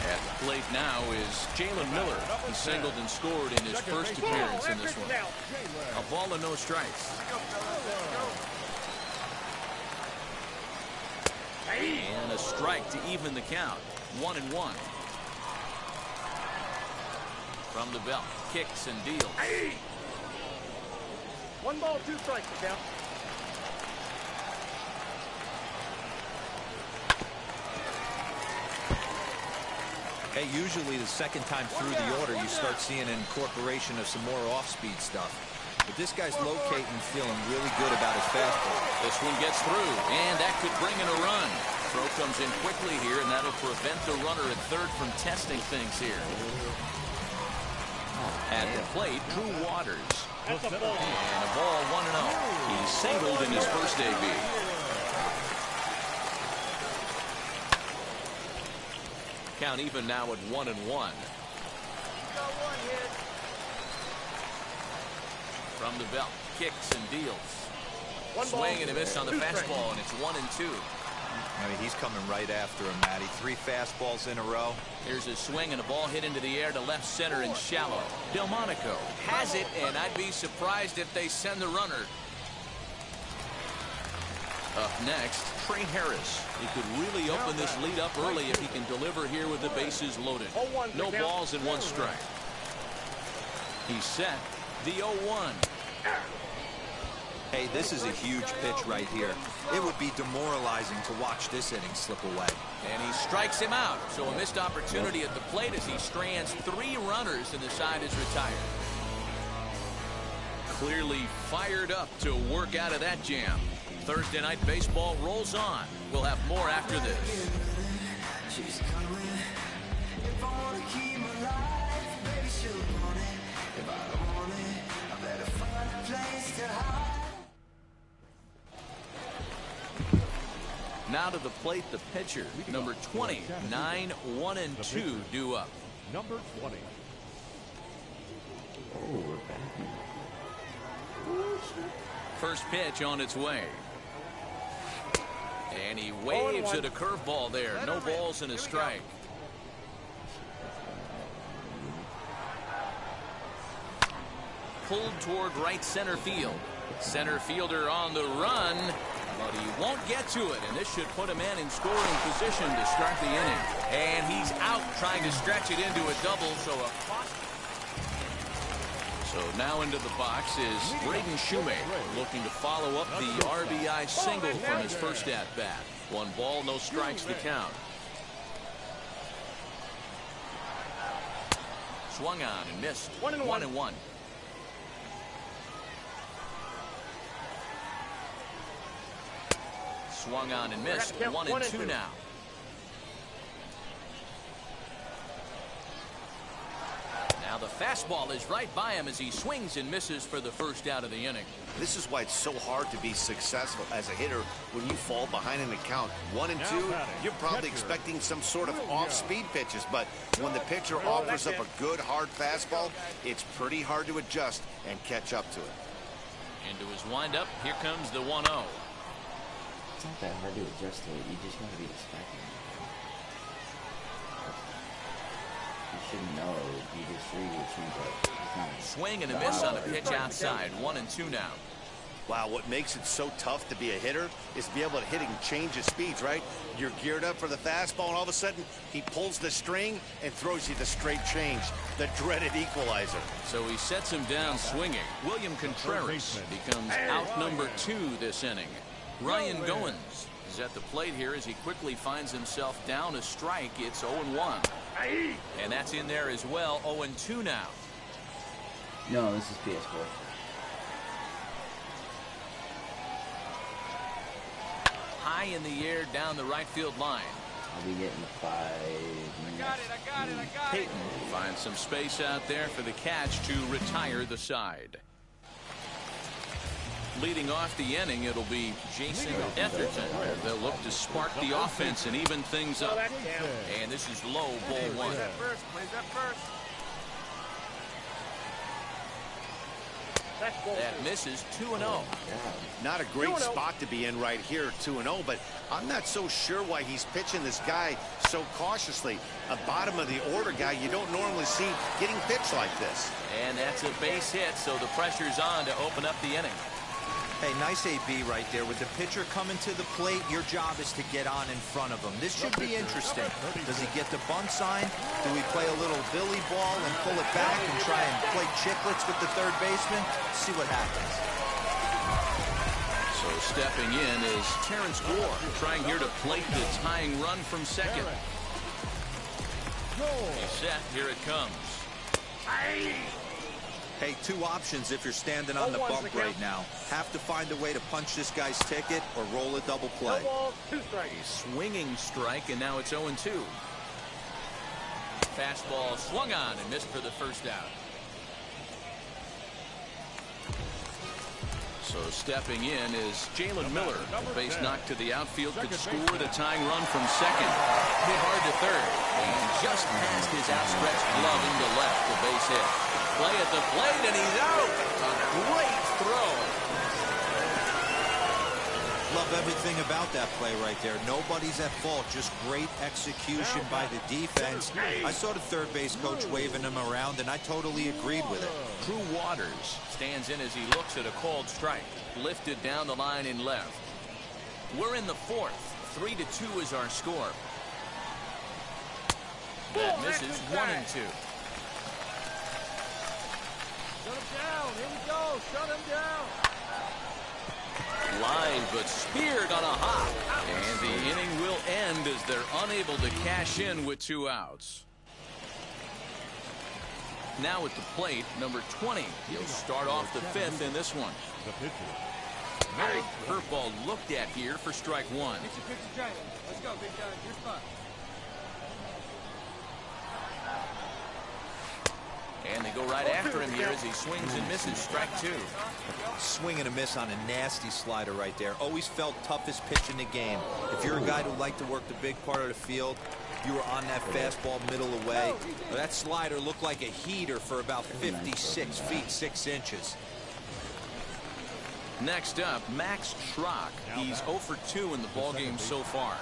At the plate now is Jalen Miller. He singled and scored in his first appearance in this one. A ball and no strikes. And a strike to even the count. 1-1. From the belt, kicks and deals. 1 ball, 2 strikes, count. Hey, usually the second time through the order, you start seeing an incorporation of some more off-speed stuff. But this guy's locating, feeling really good about his fastball. This one gets through, and that could bring in a run. Throw comes in quickly here, and that'll prevent the runner at third from testing things here. At the plate, Drew Waters. And a ball 1-0. He singled in his first AB. Count even now at 1-1. From the belt, kicks and deals. Swing and a miss on the fastball, and it's 1-2. I mean, he's coming right after him, Matty. 3 fastballs in a row. Here's a swing and a ball hit into the air to left center and shallow. Delmonico has it, and I'd be surprised if they send the runner. Up next, Trey Harris. He could really open this lead up early if he can deliver here with the bases loaded. No balls and 1 strike. He's set. The 0-1. Hey, this is a huge pitch right here. It would be demoralizing to watch this inning slip away. And he strikes him out. So a missed opportunity at the plate as he strands 3 runners and the side is retired. Clearly fired up to work out of that jam. Thursday night baseball rolls on. We'll have more after this. Now to the plate, the pitcher, number 20, 9, 1 and 2 due up. Number 20. Oh, we're back. First pitch on its way. And he waves at a curveball there. No balls and a strike. Pulled toward right center field. Center fielder on the run, but he won't get to it, and this should put a man in scoring position to start the inning. And he's out trying to stretch it into a double, So now into the box is Braden Shoemaker, looking to follow up the RBI single from his first at-bat. 1 ball, no strikes to count. Swung on and missed. 1-1. Swung on and missed. 1-2 now. Now the fastball is right by him as he swings and misses for the first out of the inning. This is why it's so hard to be successful as a hitter when you fall behind in the count. 1 and 2, you're probably expecting some sort of off-speed pitches, but when the pitcher offers up a good hard fastball, it's pretty hard to adjust and catch up to it. Into his windup, here comes the 1-0. It's not that hard to adjust to it. You just got to be expecting it. You shouldn't know it would be this 3, which means that he's not. Swing and a miss on a pitch outside. 1-2 now. Wow, what makes it so tough to be a hitter is to be able to hit and change his speeds, right? You're geared up for the fastball, and all of a sudden, he pulls the string and throws you the straight change, the dreaded equalizer. So he sets him down swinging. William Contreras becomes out number 2 this inning. Ryan Goins is at the plate here as he quickly finds himself down a strike. It's 0-1. And that's in there as well. 0-2 now. No, this is PS4. High in the air down the right field line. I'll be getting 5 minutes. I got it. Peyton finds some space out there for the catch to retire the side. Leading off the inning, it'll be Jason Etherton. They'll look to spark the offense and even things up. And this is low, ball 1. Plays that first. That misses. 2-0. Not a great spot to be in right here, 2-0, but I'm not so sure why he's pitching this guy so cautiously. A bottom of the order guy you don't normally see getting pitched like this. And that's a base hit, so the pressure's on to open up the inning. Hey, nice AB right there. With the pitcher coming to the plate, your job is to get on in front of him. This should be interesting. Does he get the bunt sign? Do we play a little billy ball and pull it back and try and play chicklets with the third baseman? See what happens. So stepping in is Terrence Gore, trying here to plate the tying run from second. He's set. Here it comes. Hey, 2 options if you're standing on the bump right now. Have to find a way to punch this guy's ticket or roll a double play. A swinging strike, and now it's 0-2. Fastball swung on and missed for the first out. So stepping in is Jalen Miller. The base knock to the outfield could score the tying run from second. Hit hard to third, and just past his outstretched glove into left, the base hit. Play at the plate, and he's out. A great throw. Love everything about that play right there. Nobody's at fault, just great execution by the defense. I saw the third base coach waving him around, and I totally agreed with it. Drew Waters stands in as he looks at a called strike. Lifted down the line in left. We're in the 4th. 3-2 is our score. That misses. 1-2. Shut him down. Here we go. Shut him down. Line, but speared on a hop. And the inning will end as they're unable to cash in with 2 outs. Now at the plate, number 20. He'll start off the 5th in this one. Curveball looked at here for strike 1. Let's go, big guy. Your spot. And they go right after him here as he swings and misses. Strike 2. Swing and a miss on a nasty slider right there. Always felt toughest pitch in the game. If you're a guy who liked to work the big part of the field, you were on that fastball middle away. But that slider looked like a heater for about 56 feet 6 inches. Next up, Max Schrock. He's 0 for 2 in the ballgame so far.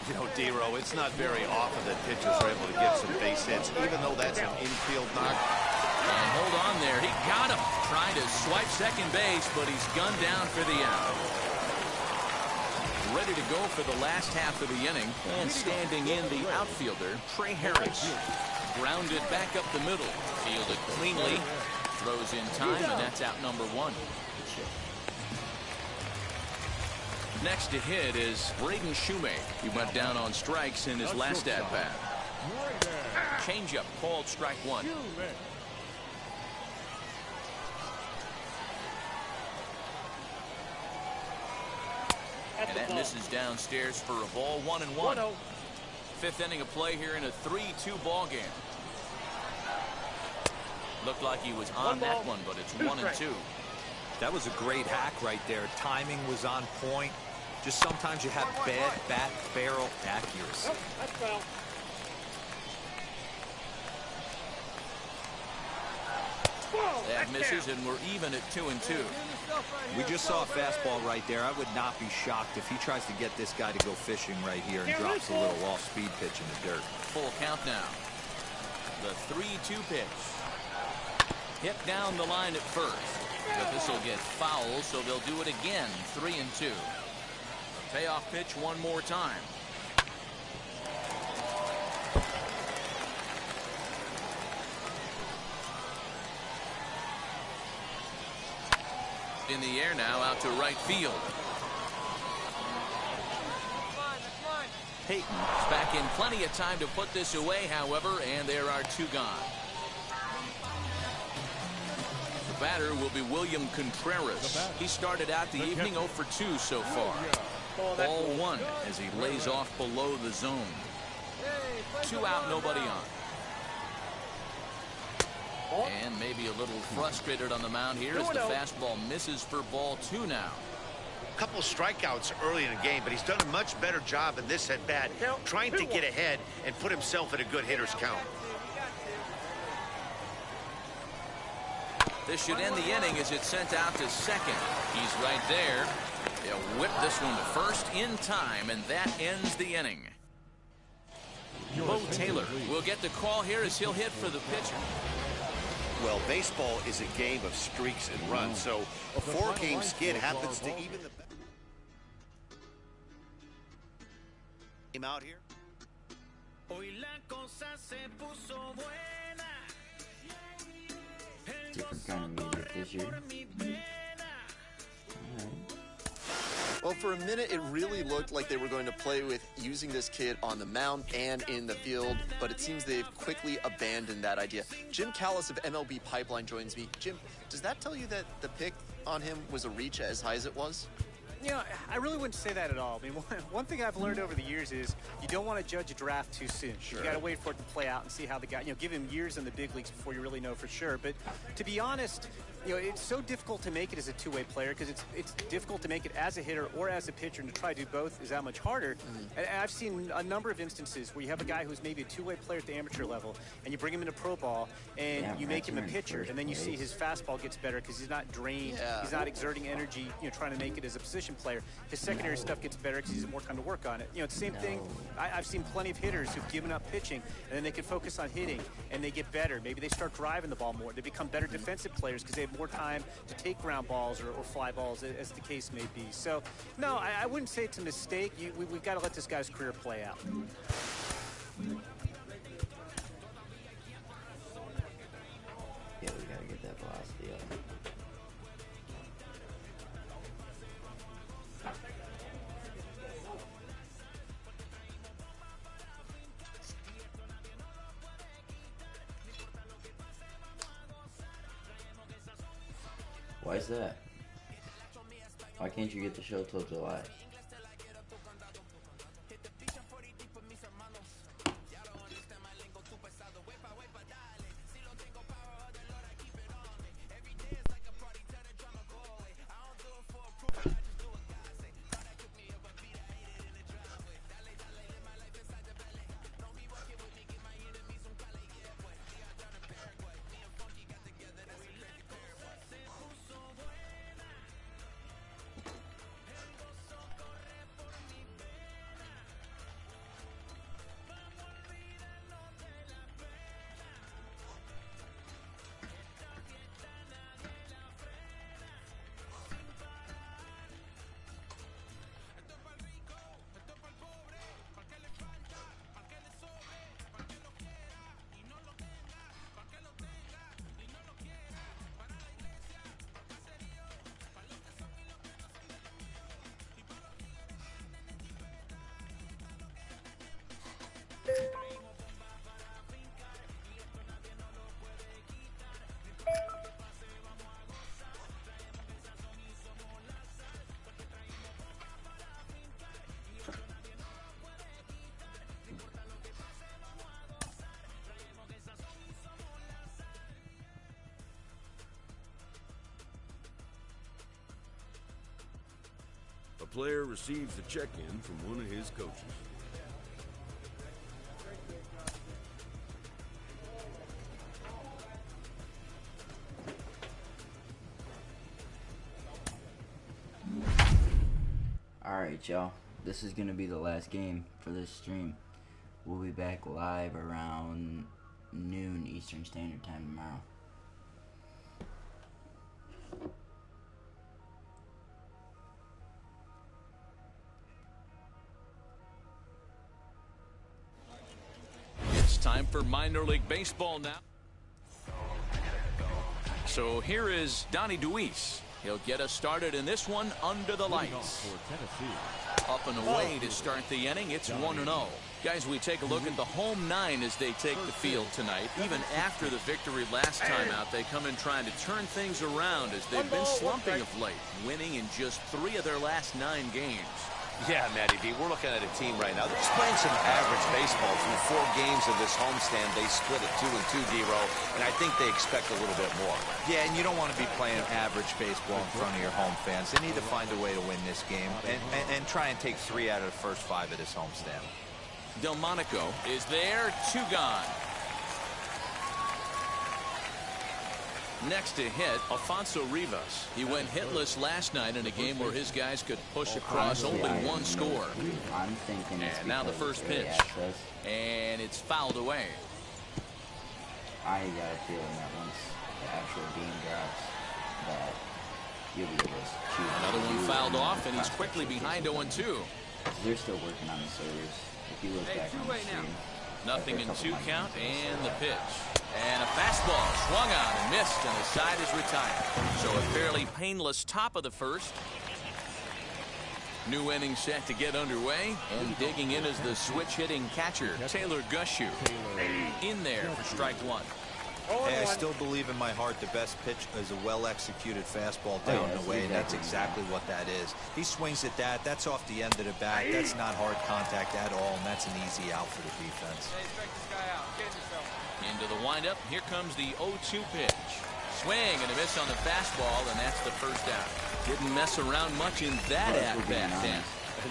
You know, D-Row, it's not very often that pitchers are able to get some base hits, even though that's an infield knock. And hold on there. He got him. Trying to swipe second base, but he's gunned down for the out. Ready to go for the last half of the inning. And standing in the outfielder, Trey Harris. Grounded back up the middle. Fielded cleanly. Throws in time, and that's out number 1. Next to hit is Braden Shoemake. He went down on strikes in his last at-bat. Changeup called strike 1. And that misses downstairs for a ball. 1-1. 5th inning of play here in a 3-2 ball game. Looked like he was on that one, but it's 1-2. That was a great hack right there. Timing was on point. Just sometimes you have bad bat barrel accuracy. That's foul. That misses, and we're even at 2-2. We just saw a fastball right there. I would not be shocked if he tries to get this guy to go fishing right here and drops a little off-speed pitch in the dirt. Full count now. The 3-2 pitch. Hit down the line at first. But this will get foul, so they'll do it again. 3-2. The payoff pitch one more time. In the air now, out to right field. Peyton's back in plenty of time to put this away, however, and there are 2 gone. The batter will be William Contreras. He started out the evening 0 for 2 so far. Ball 1 as he lays off below the zone. 2 out, nobody on. And maybe a little frustrated on the mound here as the fastball misses for ball 2 now. A couple strikeouts early in the game, but he's done a much better job in this at bat, trying to get ahead and put himself at a good hitter's count. This should end the inning as it's sent out to second. He's right there. They'll whip this one to first in time, and that ends the inning. Bo Taylor will get the call here as he'll hit for the pitcher. Well, baseball is a game of streaks and runs, so a 4-game skid happens to even the game out here. Different kind of music this year. Well, for a minute, it really looked like they were going to play with using this kid on the mound and in the field, but it seems they've quickly abandoned that idea. Jim Callis of MLB Pipeline joins me. Jim, does that tell you that the pick on him was a reach as high as it was? You know, I really wouldn't say that at all. I mean, one thing I've learned over the years is you don't want to judge a draft too soon. Sure. You got to wait for it to play out and see how the guy, give him years in the big leagues before you really know for sure. But to be honest, it's so difficult to make it as a two-way player because it's difficult to make it as a hitter or as a pitcher, and to try to do both is that much harder. And I've seen a number of instances where you have a guy who's maybe a two-way player at the amateur level, and you bring him into pro ball, and you make him a pitcher, and then you see his fastball gets better because he's not drained, he's not exerting energy, trying to make it as a position player. His secondary stuff gets better because he's more time to work on it. It's the same thing. I've seen plenty of hitters who've given up pitching, and then they can focus on hitting, and they get better. Maybe they start driving the ball more. They become better defensive players because they have more time to take ground balls or fly balls, as the case may be. So, no, I wouldn't say it's a mistake. We've got to let this guy's career play out. Yeah, we got to get that velocity up. Why is that? Why can't you get the show till July? A player receives a check-in from one of his coaches. Alright, y'all. This is going to be the last game for this stream. We'll be back live around noon Eastern Standard Time tomorrow. It's time for minor league baseball now. So here is Donnie Deweese. He'll get us started in this one under the lights. Up and away to start the inning. It's 1-0. Guys, we take a look at the home 9 as they take the field tonight. Even after the victory last time out, they come in trying to turn things around as they've been slumping of late, winning in just 3 of their last 9 games. Yeah, Matty B, we're looking at a team right now that's playing some average baseball. Through 4 games of this homestand, they split at 2-2, D-Row, and I think they expect a little bit more. Yeah, and you don't want to be playing average baseball in front of your home fans. They need to find a way to win this game and try and take 3 out of the first 5 of this homestand. Delmonico is there, 2 gone. Next to hit, Alfonso Rivas. He went hitless last night in a game where his guys could push across only 1 score. And now the first pitch. And it's fouled away. I got a feeling that once the actual beam drops, that you'll be able to choose. Another one fouled off, and he's quickly behind 0-2. They're still working on the servers. If you look back on the stream. Nothing in 2 count, and the pitch. And a fastball swung on and missed, and the side is retired. So a fairly painless top of the first. New inning set to get underway, and digging in is the switch-hitting catcher, Taylor Gushu. In there for strike 1. Hey, I still believe in my heart the best pitch is a well-executed fastball down the way, and that's exactly what that is. He swings at that. That's off the end of the bat. That's not hard contact at all, and that's an easy out for the defense. Hey, strike this guy out. Get yourself. Into the windup. Here comes the 0-2 pitch. Swing and a miss on the fastball, and that's the first out. Didn't mess around much in that at-bat, Dan.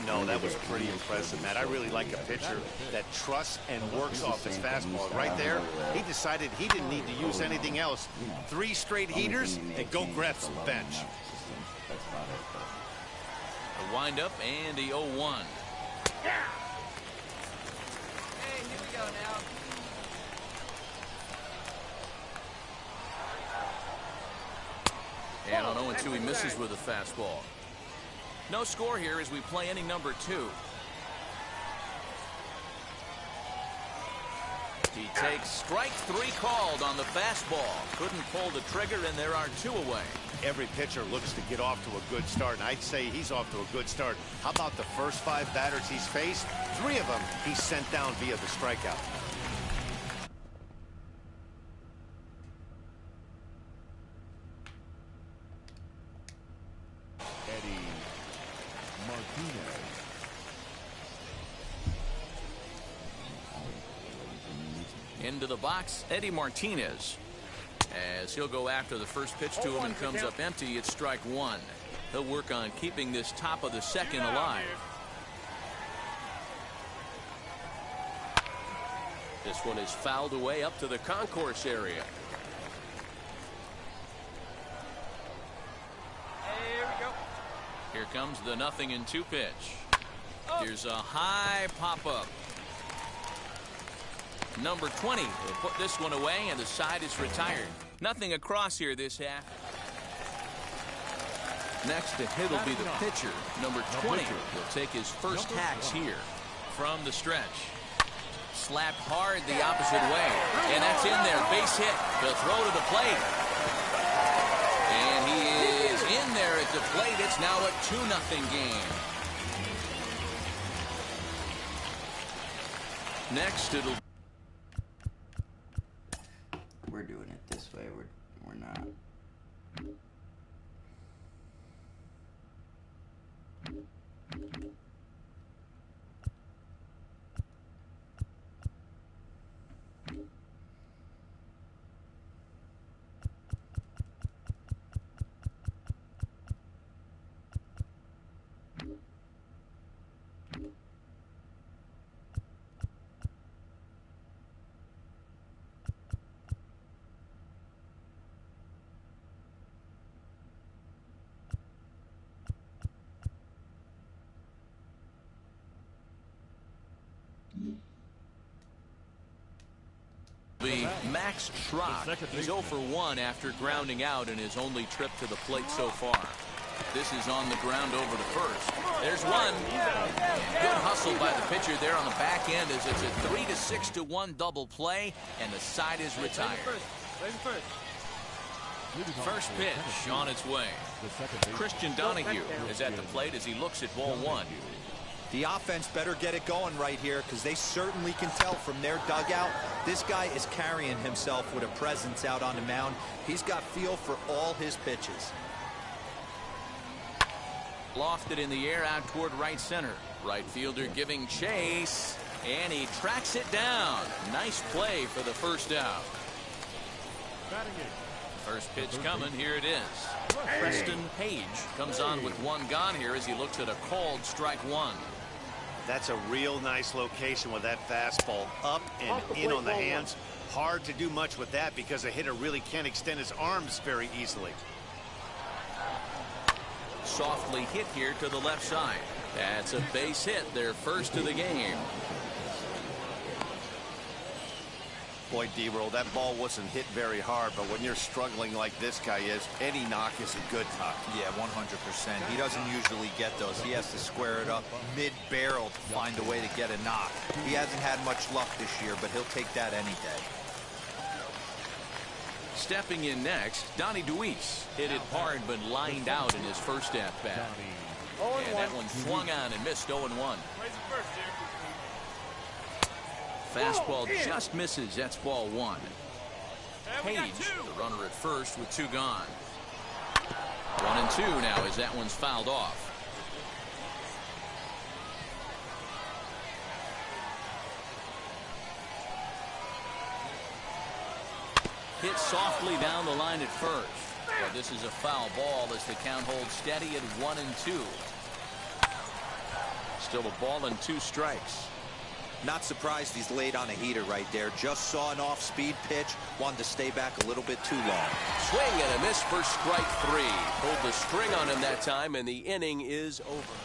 No, that was pretty impressive, Matt. I really like a pitcher that trusts and works off his fastball. Right there, he decided he didn't need to use anything else. 3 straight heaters and go grab some bench. The windup and the 0-1. Hey, here we go now. And on 0-2, he misses with a fastball. No score here as we play inning number 2. He takes strike 3 called on the fastball. Couldn't pull the trigger, and there are 2 away. Every pitcher looks to get off to a good start, and I'd say he's off to a good start. How about the first 5 batters he's faced? 3 of them he's sent down via the strikeout. Into the box, Eddie Martinez. As he'll go after the first pitch to him and comes up empty, it's strike 1. He'll work on keeping this top of the second alive. This one is fouled away up to the concourse area. Here we go. Here comes the 0-2 pitch. Here's a high pop-up. Number 20 will put this one away, and the side is retired. Nothing across here this half. Next to hit will be the pitcher. Number 20 will take his first hacks here from the stretch. Slapped hard the opposite way, and that's in there. Base hit. They'll throw to the plate. And he is in there at the plate. It's now a 2-0 game. Next, it'll... We're doing it this way. We're not. Max Schrock. He's 0 for 1 after grounding out in his only trip to the plate so far. This is on the ground over to first. There's one. Good hustle by the pitcher there on the back end as it's a 3-6-1 double play, and the side is retired. First pitch on its way. Christian Donahue is at the plate as he looks at ball 1. The offense better get it going right here because they certainly can tell from their dugout this guy is carrying himself with a presence out on the mound. He's got feel for all his pitches. Lofted in the air out toward right center. Right fielder giving chase, and he tracks it down. Nice play for the first out. First pitch coming. Here it is. Preston Page comes on with one gone here as he looks at a called strike 1. That's a real nice location with that fastball up and in on the hands. Hard to do much with that because a hitter really can't extend his arms very easily. Softly hit here to the left side. That's a base hit, their first of the game. Boy, D-Roll, that ball wasn't hit very hard, but when you're struggling like this guy is, any knock is a good knock. Yeah, 100%. He doesn't usually get those. He has to square it up mid-barrel to find a way to get a knock. He hasn't had much luck this year, but he'll take that any day. Stepping in next, Donnie Deweese hit it hard but lined out in his first at-bat. And that one swung on and missed 0-1. Fastball just misses. That's ball 1. Page, the runner at first with 2 gone. 1-2 now as that one's fouled off. Hit softly down the line at first. But this is a foul ball as the count holds steady at 1-2. Still a ball and 2 strikes. Not surprised he's laid on a heater right there. Just saw an off-speed pitch. Wanted to stay back a little bit too long. Swing and a miss for strike 3. Pulled the string on him that time, and the inning is over.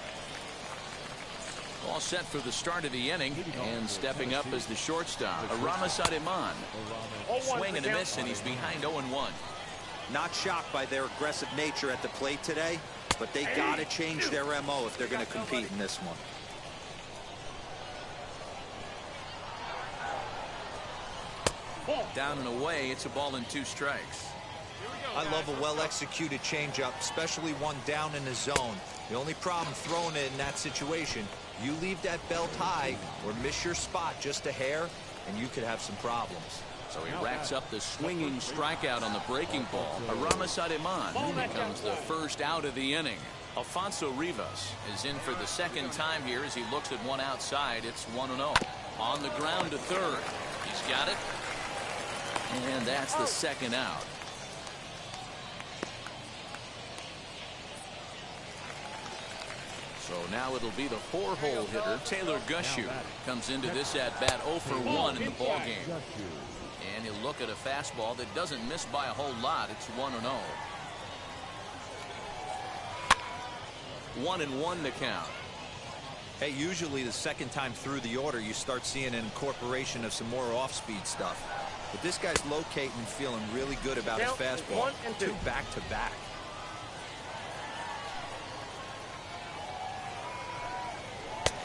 All set for the start of the inning, and stepping up as the shortstop, Aramis Ademan. Swing and a miss, and he's behind 0-1. Not shocked by their aggressive nature at the plate today, but they got to change their MO if they're going to compete in this one. Down and away, it's a ball and 2 strikes. I love a well-executed changeup, especially one down in the zone. The only problem throwing it in that situation, you leave that belt high or miss your spot just a hair, and you could have some problems. So he racks up the swinging strikeout on the breaking ball. Aramis Ademan becomes the first out of the inning. Alfonso Rivas is in for the second time here as he looks at one outside. It's 1-0. On the ground to third. He's got it. And that's the second out. So now it'll be the 4-hole hitter, Taylor Gushu, comes into this at-bat 0 for 1 in the ballgame. And he'll look at a fastball that doesn't miss by a whole lot. It's 1-0. 1-1 to count. Hey, usually the second time through the order, you start seeing an incorporation of some more off-speed stuff. But this guy's locating and feeling really good about his fastball. 1 and 2. 2 back-to-back.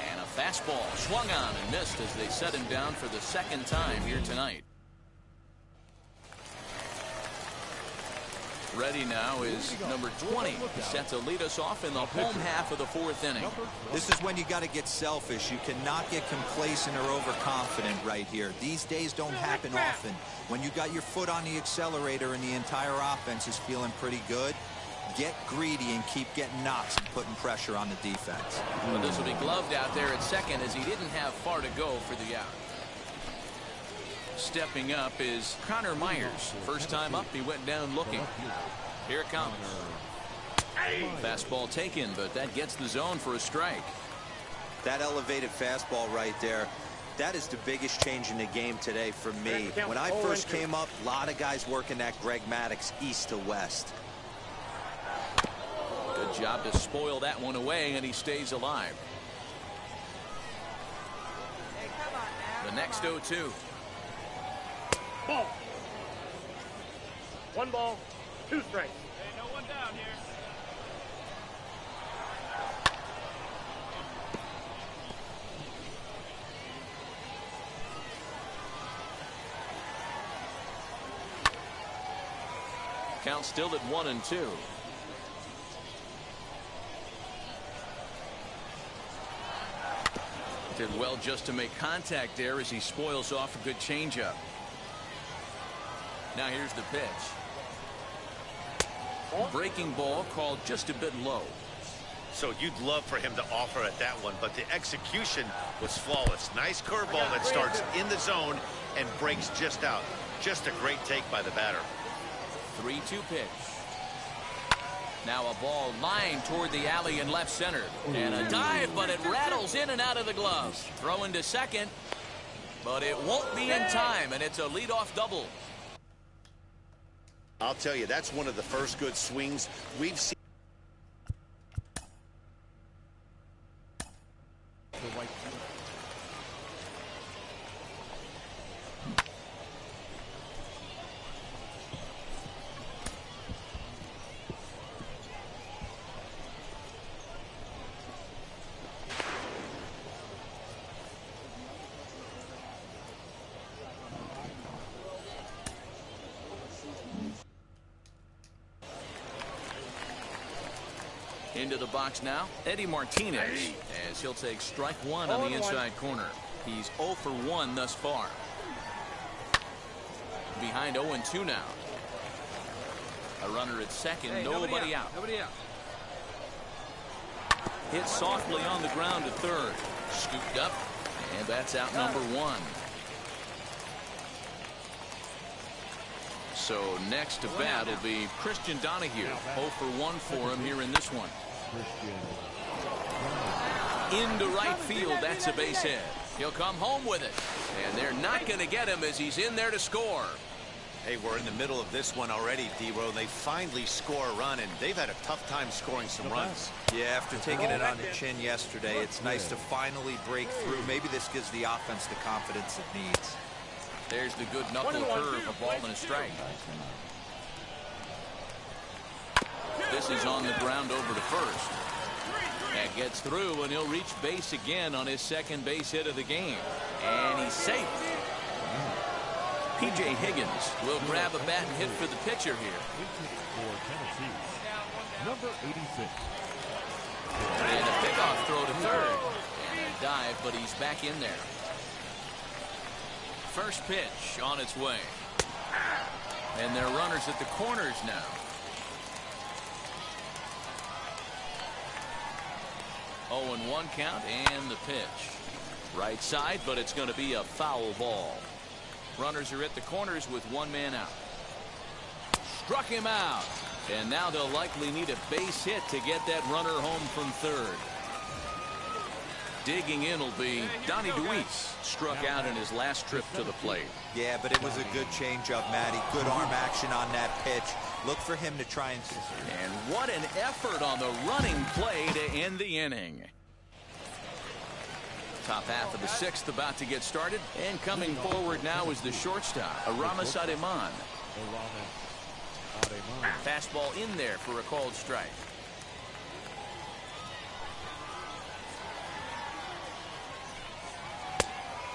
And a fastball swung on and missed as they set him down for the second time here tonight. Ready now is number 20, set to lead us off in the home half of the 4th inning. This is when you got to get selfish. You cannot get complacent or overconfident right here. These days don't happen often. When you got your foot on the accelerator and the entire offense is feeling pretty good, get greedy and keep getting knocks and putting pressure on the defense. But this will be gloved out there at second as he didn't have far to go for the out. Stepping up is Connor Myers. First time up, he went down looking. Here it comes. Fastball taken, but that gets the zone for a strike. That elevated fastball right there, that is the biggest change in the game today for me. When I first came up, a lot of guys working that Greg Maddux east to west. Good job to spoil that one away, and he stays alive. The next 0-2. 1 ball, 2 strikes. Hey, no one down here. Count still at 1-2. Did well just to make contact there as he spoils off a good changeup. Now here's the pitch. Breaking ball called just a bit low. So you'd love for him to offer at that one, but the execution was flawless. Nice curveball that starts in the zone and breaks just out. Just a great take by the batter. 3-2 pitch. Now a ball lined toward the alley in left center. And a dive, but it rattles in and out of the glove. Throwing to second, but it won't be in time, and it's a leadoff double. I'll tell you, that's one of the first good swings we've seen. Into the box now, Eddie Martinez, as he'll take strike one on the inside corner. He's 0 for 1 thus far. Behind 0-2 now. A runner at second, nobody out. Nobody out. Hit softly on the ground to third. Scooped up, and that's out number 1. So next to bat will be Christian Donahue. 0 for 1 for him here in this one. Into right field, that's a base hit. He'll come home with it, and they're not going to get him as he's in there to score. Hey, we're in the middle of this one already, D-Row. They finally score a run, and they've had a tough time scoring some runs. Yeah, after taking it on the chin yesterday, it's nice to finally break through. Maybe this gives the offense the confidence it needs. There's the good knuckle curve, a ball and a strike. This is on the ground over to first. That gets through, and he'll reach base again on his second base hit of the game. And he's safe. P.J. Higgins will grab a bat and hit for the pitcher here. Number 86. And a pickoff throw to third. And a dive, but he's back in there. First pitch on its way. And they're runners at the corners now. 0-1 count and the pitch. Right side, but it's going to be a foul ball. Runners are at the corners with 1 man out. Struck him out. And now they'll likely need a base hit to get that runner home from third. Digging in will be Donnie DeWeese. Struck out in his last trip to the plate. Yeah, but it was a good changeup, Matty. Good arm action on that pitch. Look for him to try and... And what an effort on the running play to end the inning. Top half of the 6th about to get started. And coming forward now is the shortstop, Aramis Ademan. Fastball in there for a called strike.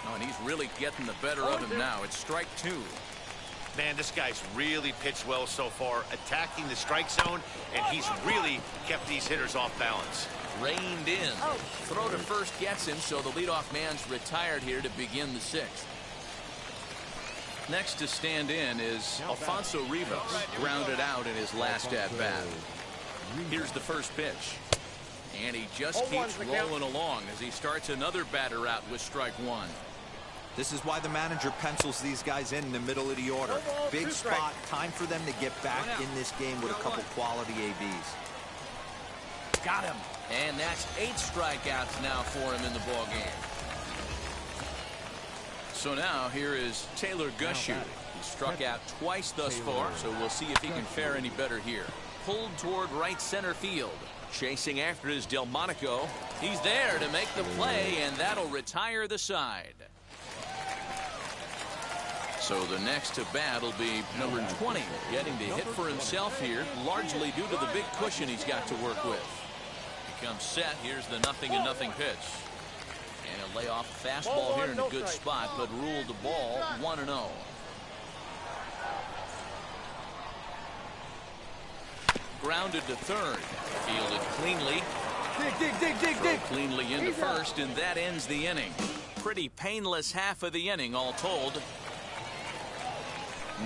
Oh, and he's really getting the better of him now. It's strike 2. Man, this guy's really pitched well so far, attacking the strike zone, and he's really kept these hitters off balance. Reined in. Throw to first gets him, so the leadoff man's retired here to begin the 6th. Next to stand in is Alfonso Rivas, grounded out in his last at-bat. Here's the first pitch. And he just keeps rolling along as he starts another batter out with strike 1. This is why the manager pencils these guys in the middle of the order. Big spot, time for them to get back in this game with a couple quality ABs. Got him. And that's 8 strikeouts now for him in the ball game. So now here is Taylor Gushu. He struck out twice thus far, so we'll see if he can fare any better here. Pulled toward right center field. Chasing after his Delmonico. He's there to make the play, and that'll retire the side. So the next to bat will be number 20, getting to hit for himself here, largely due to the big cushion he's got to work with. He comes set. Here's the 0-0 pitch. And a layoff fastball here in a good spot, but ruled the ball 1-0. Grounded to third. Fielded cleanly. Dig. Cleanly into first, and that ends the inning. Pretty painless half of the inning, all told.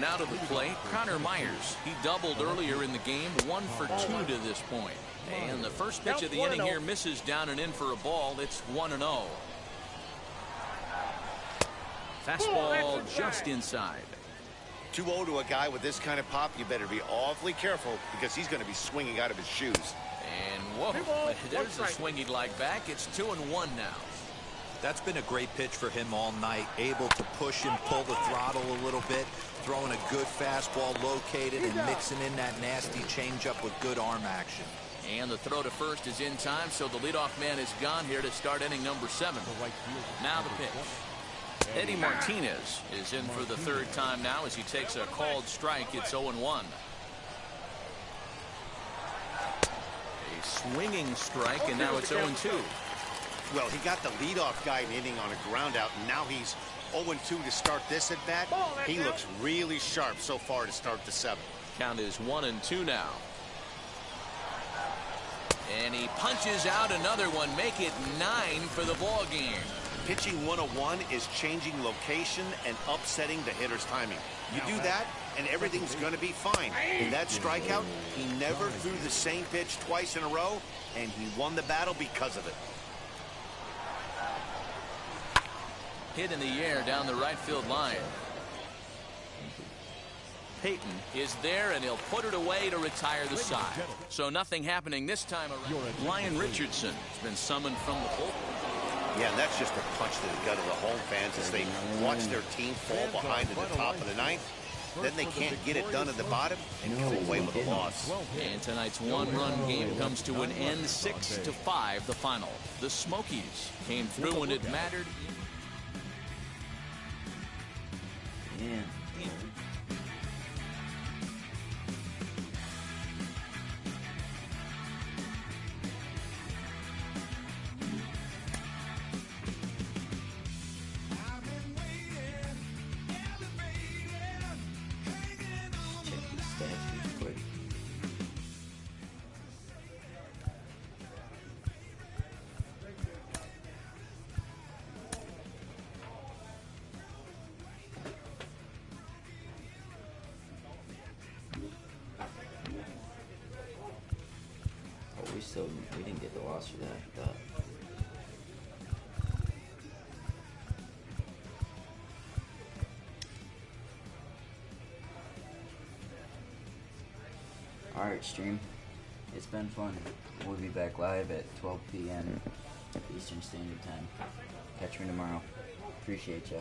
Now to the plate, Connor Myers. He doubled earlier in the game, 1 for 2 to this point. And the first pitch of the inning here misses down and in for a ball. It's 1-0. Fastball just inside. 2-0 to a guy with this kind of pop, you better be awfully careful because he's going to be swinging out of his shoes. And whoa, there's a swing he'd like back. It's 2-1 now. That's been a great pitch for him all night. Able to push and pull the throttle a little bit, throwing a good fastball located and mixing in that nasty changeup with good arm action. And the throw to first is in time, so the leadoff man is gone here to start inning number 7. Now the pitch. Eddie Martinez is in for the third time now as he takes a called strike. It's 0-1. A swinging strike, and now it's 0-2. Well, he got the leadoff guy in inning on a ground out, and now he's 0-2 to start this at bat. He looks really sharp so far to start the 7th. Count is 1-2 now. And he punches out another one, make it 9 for the ball game. Pitching 101 is changing location and upsetting the hitter's timing. You do that, and everything's going to be fine. In that strikeout, he never threw the same pitch twice in a row, and he won the battle because of it. Hit in the air down the right field line. Payton is there, and he'll put it away to retire the side. So nothing happening this time around. Ryan Richardson has been summoned from the bullpen. Yeah, and that's just a punch to the gut of the home fans as they watch their team fall behind in the top of the 9th. Then they can't get it done at the bottom and come away with a loss. And tonight's one-run game comes to an end, 6-5 the final. The Smokies came through when it mattered. Yeah. We didn't get the loss for that. Alright, stream. It's been fun. We'll be back live at 12 p.m. Eastern Standard Time. Catch me tomorrow. Appreciate ya.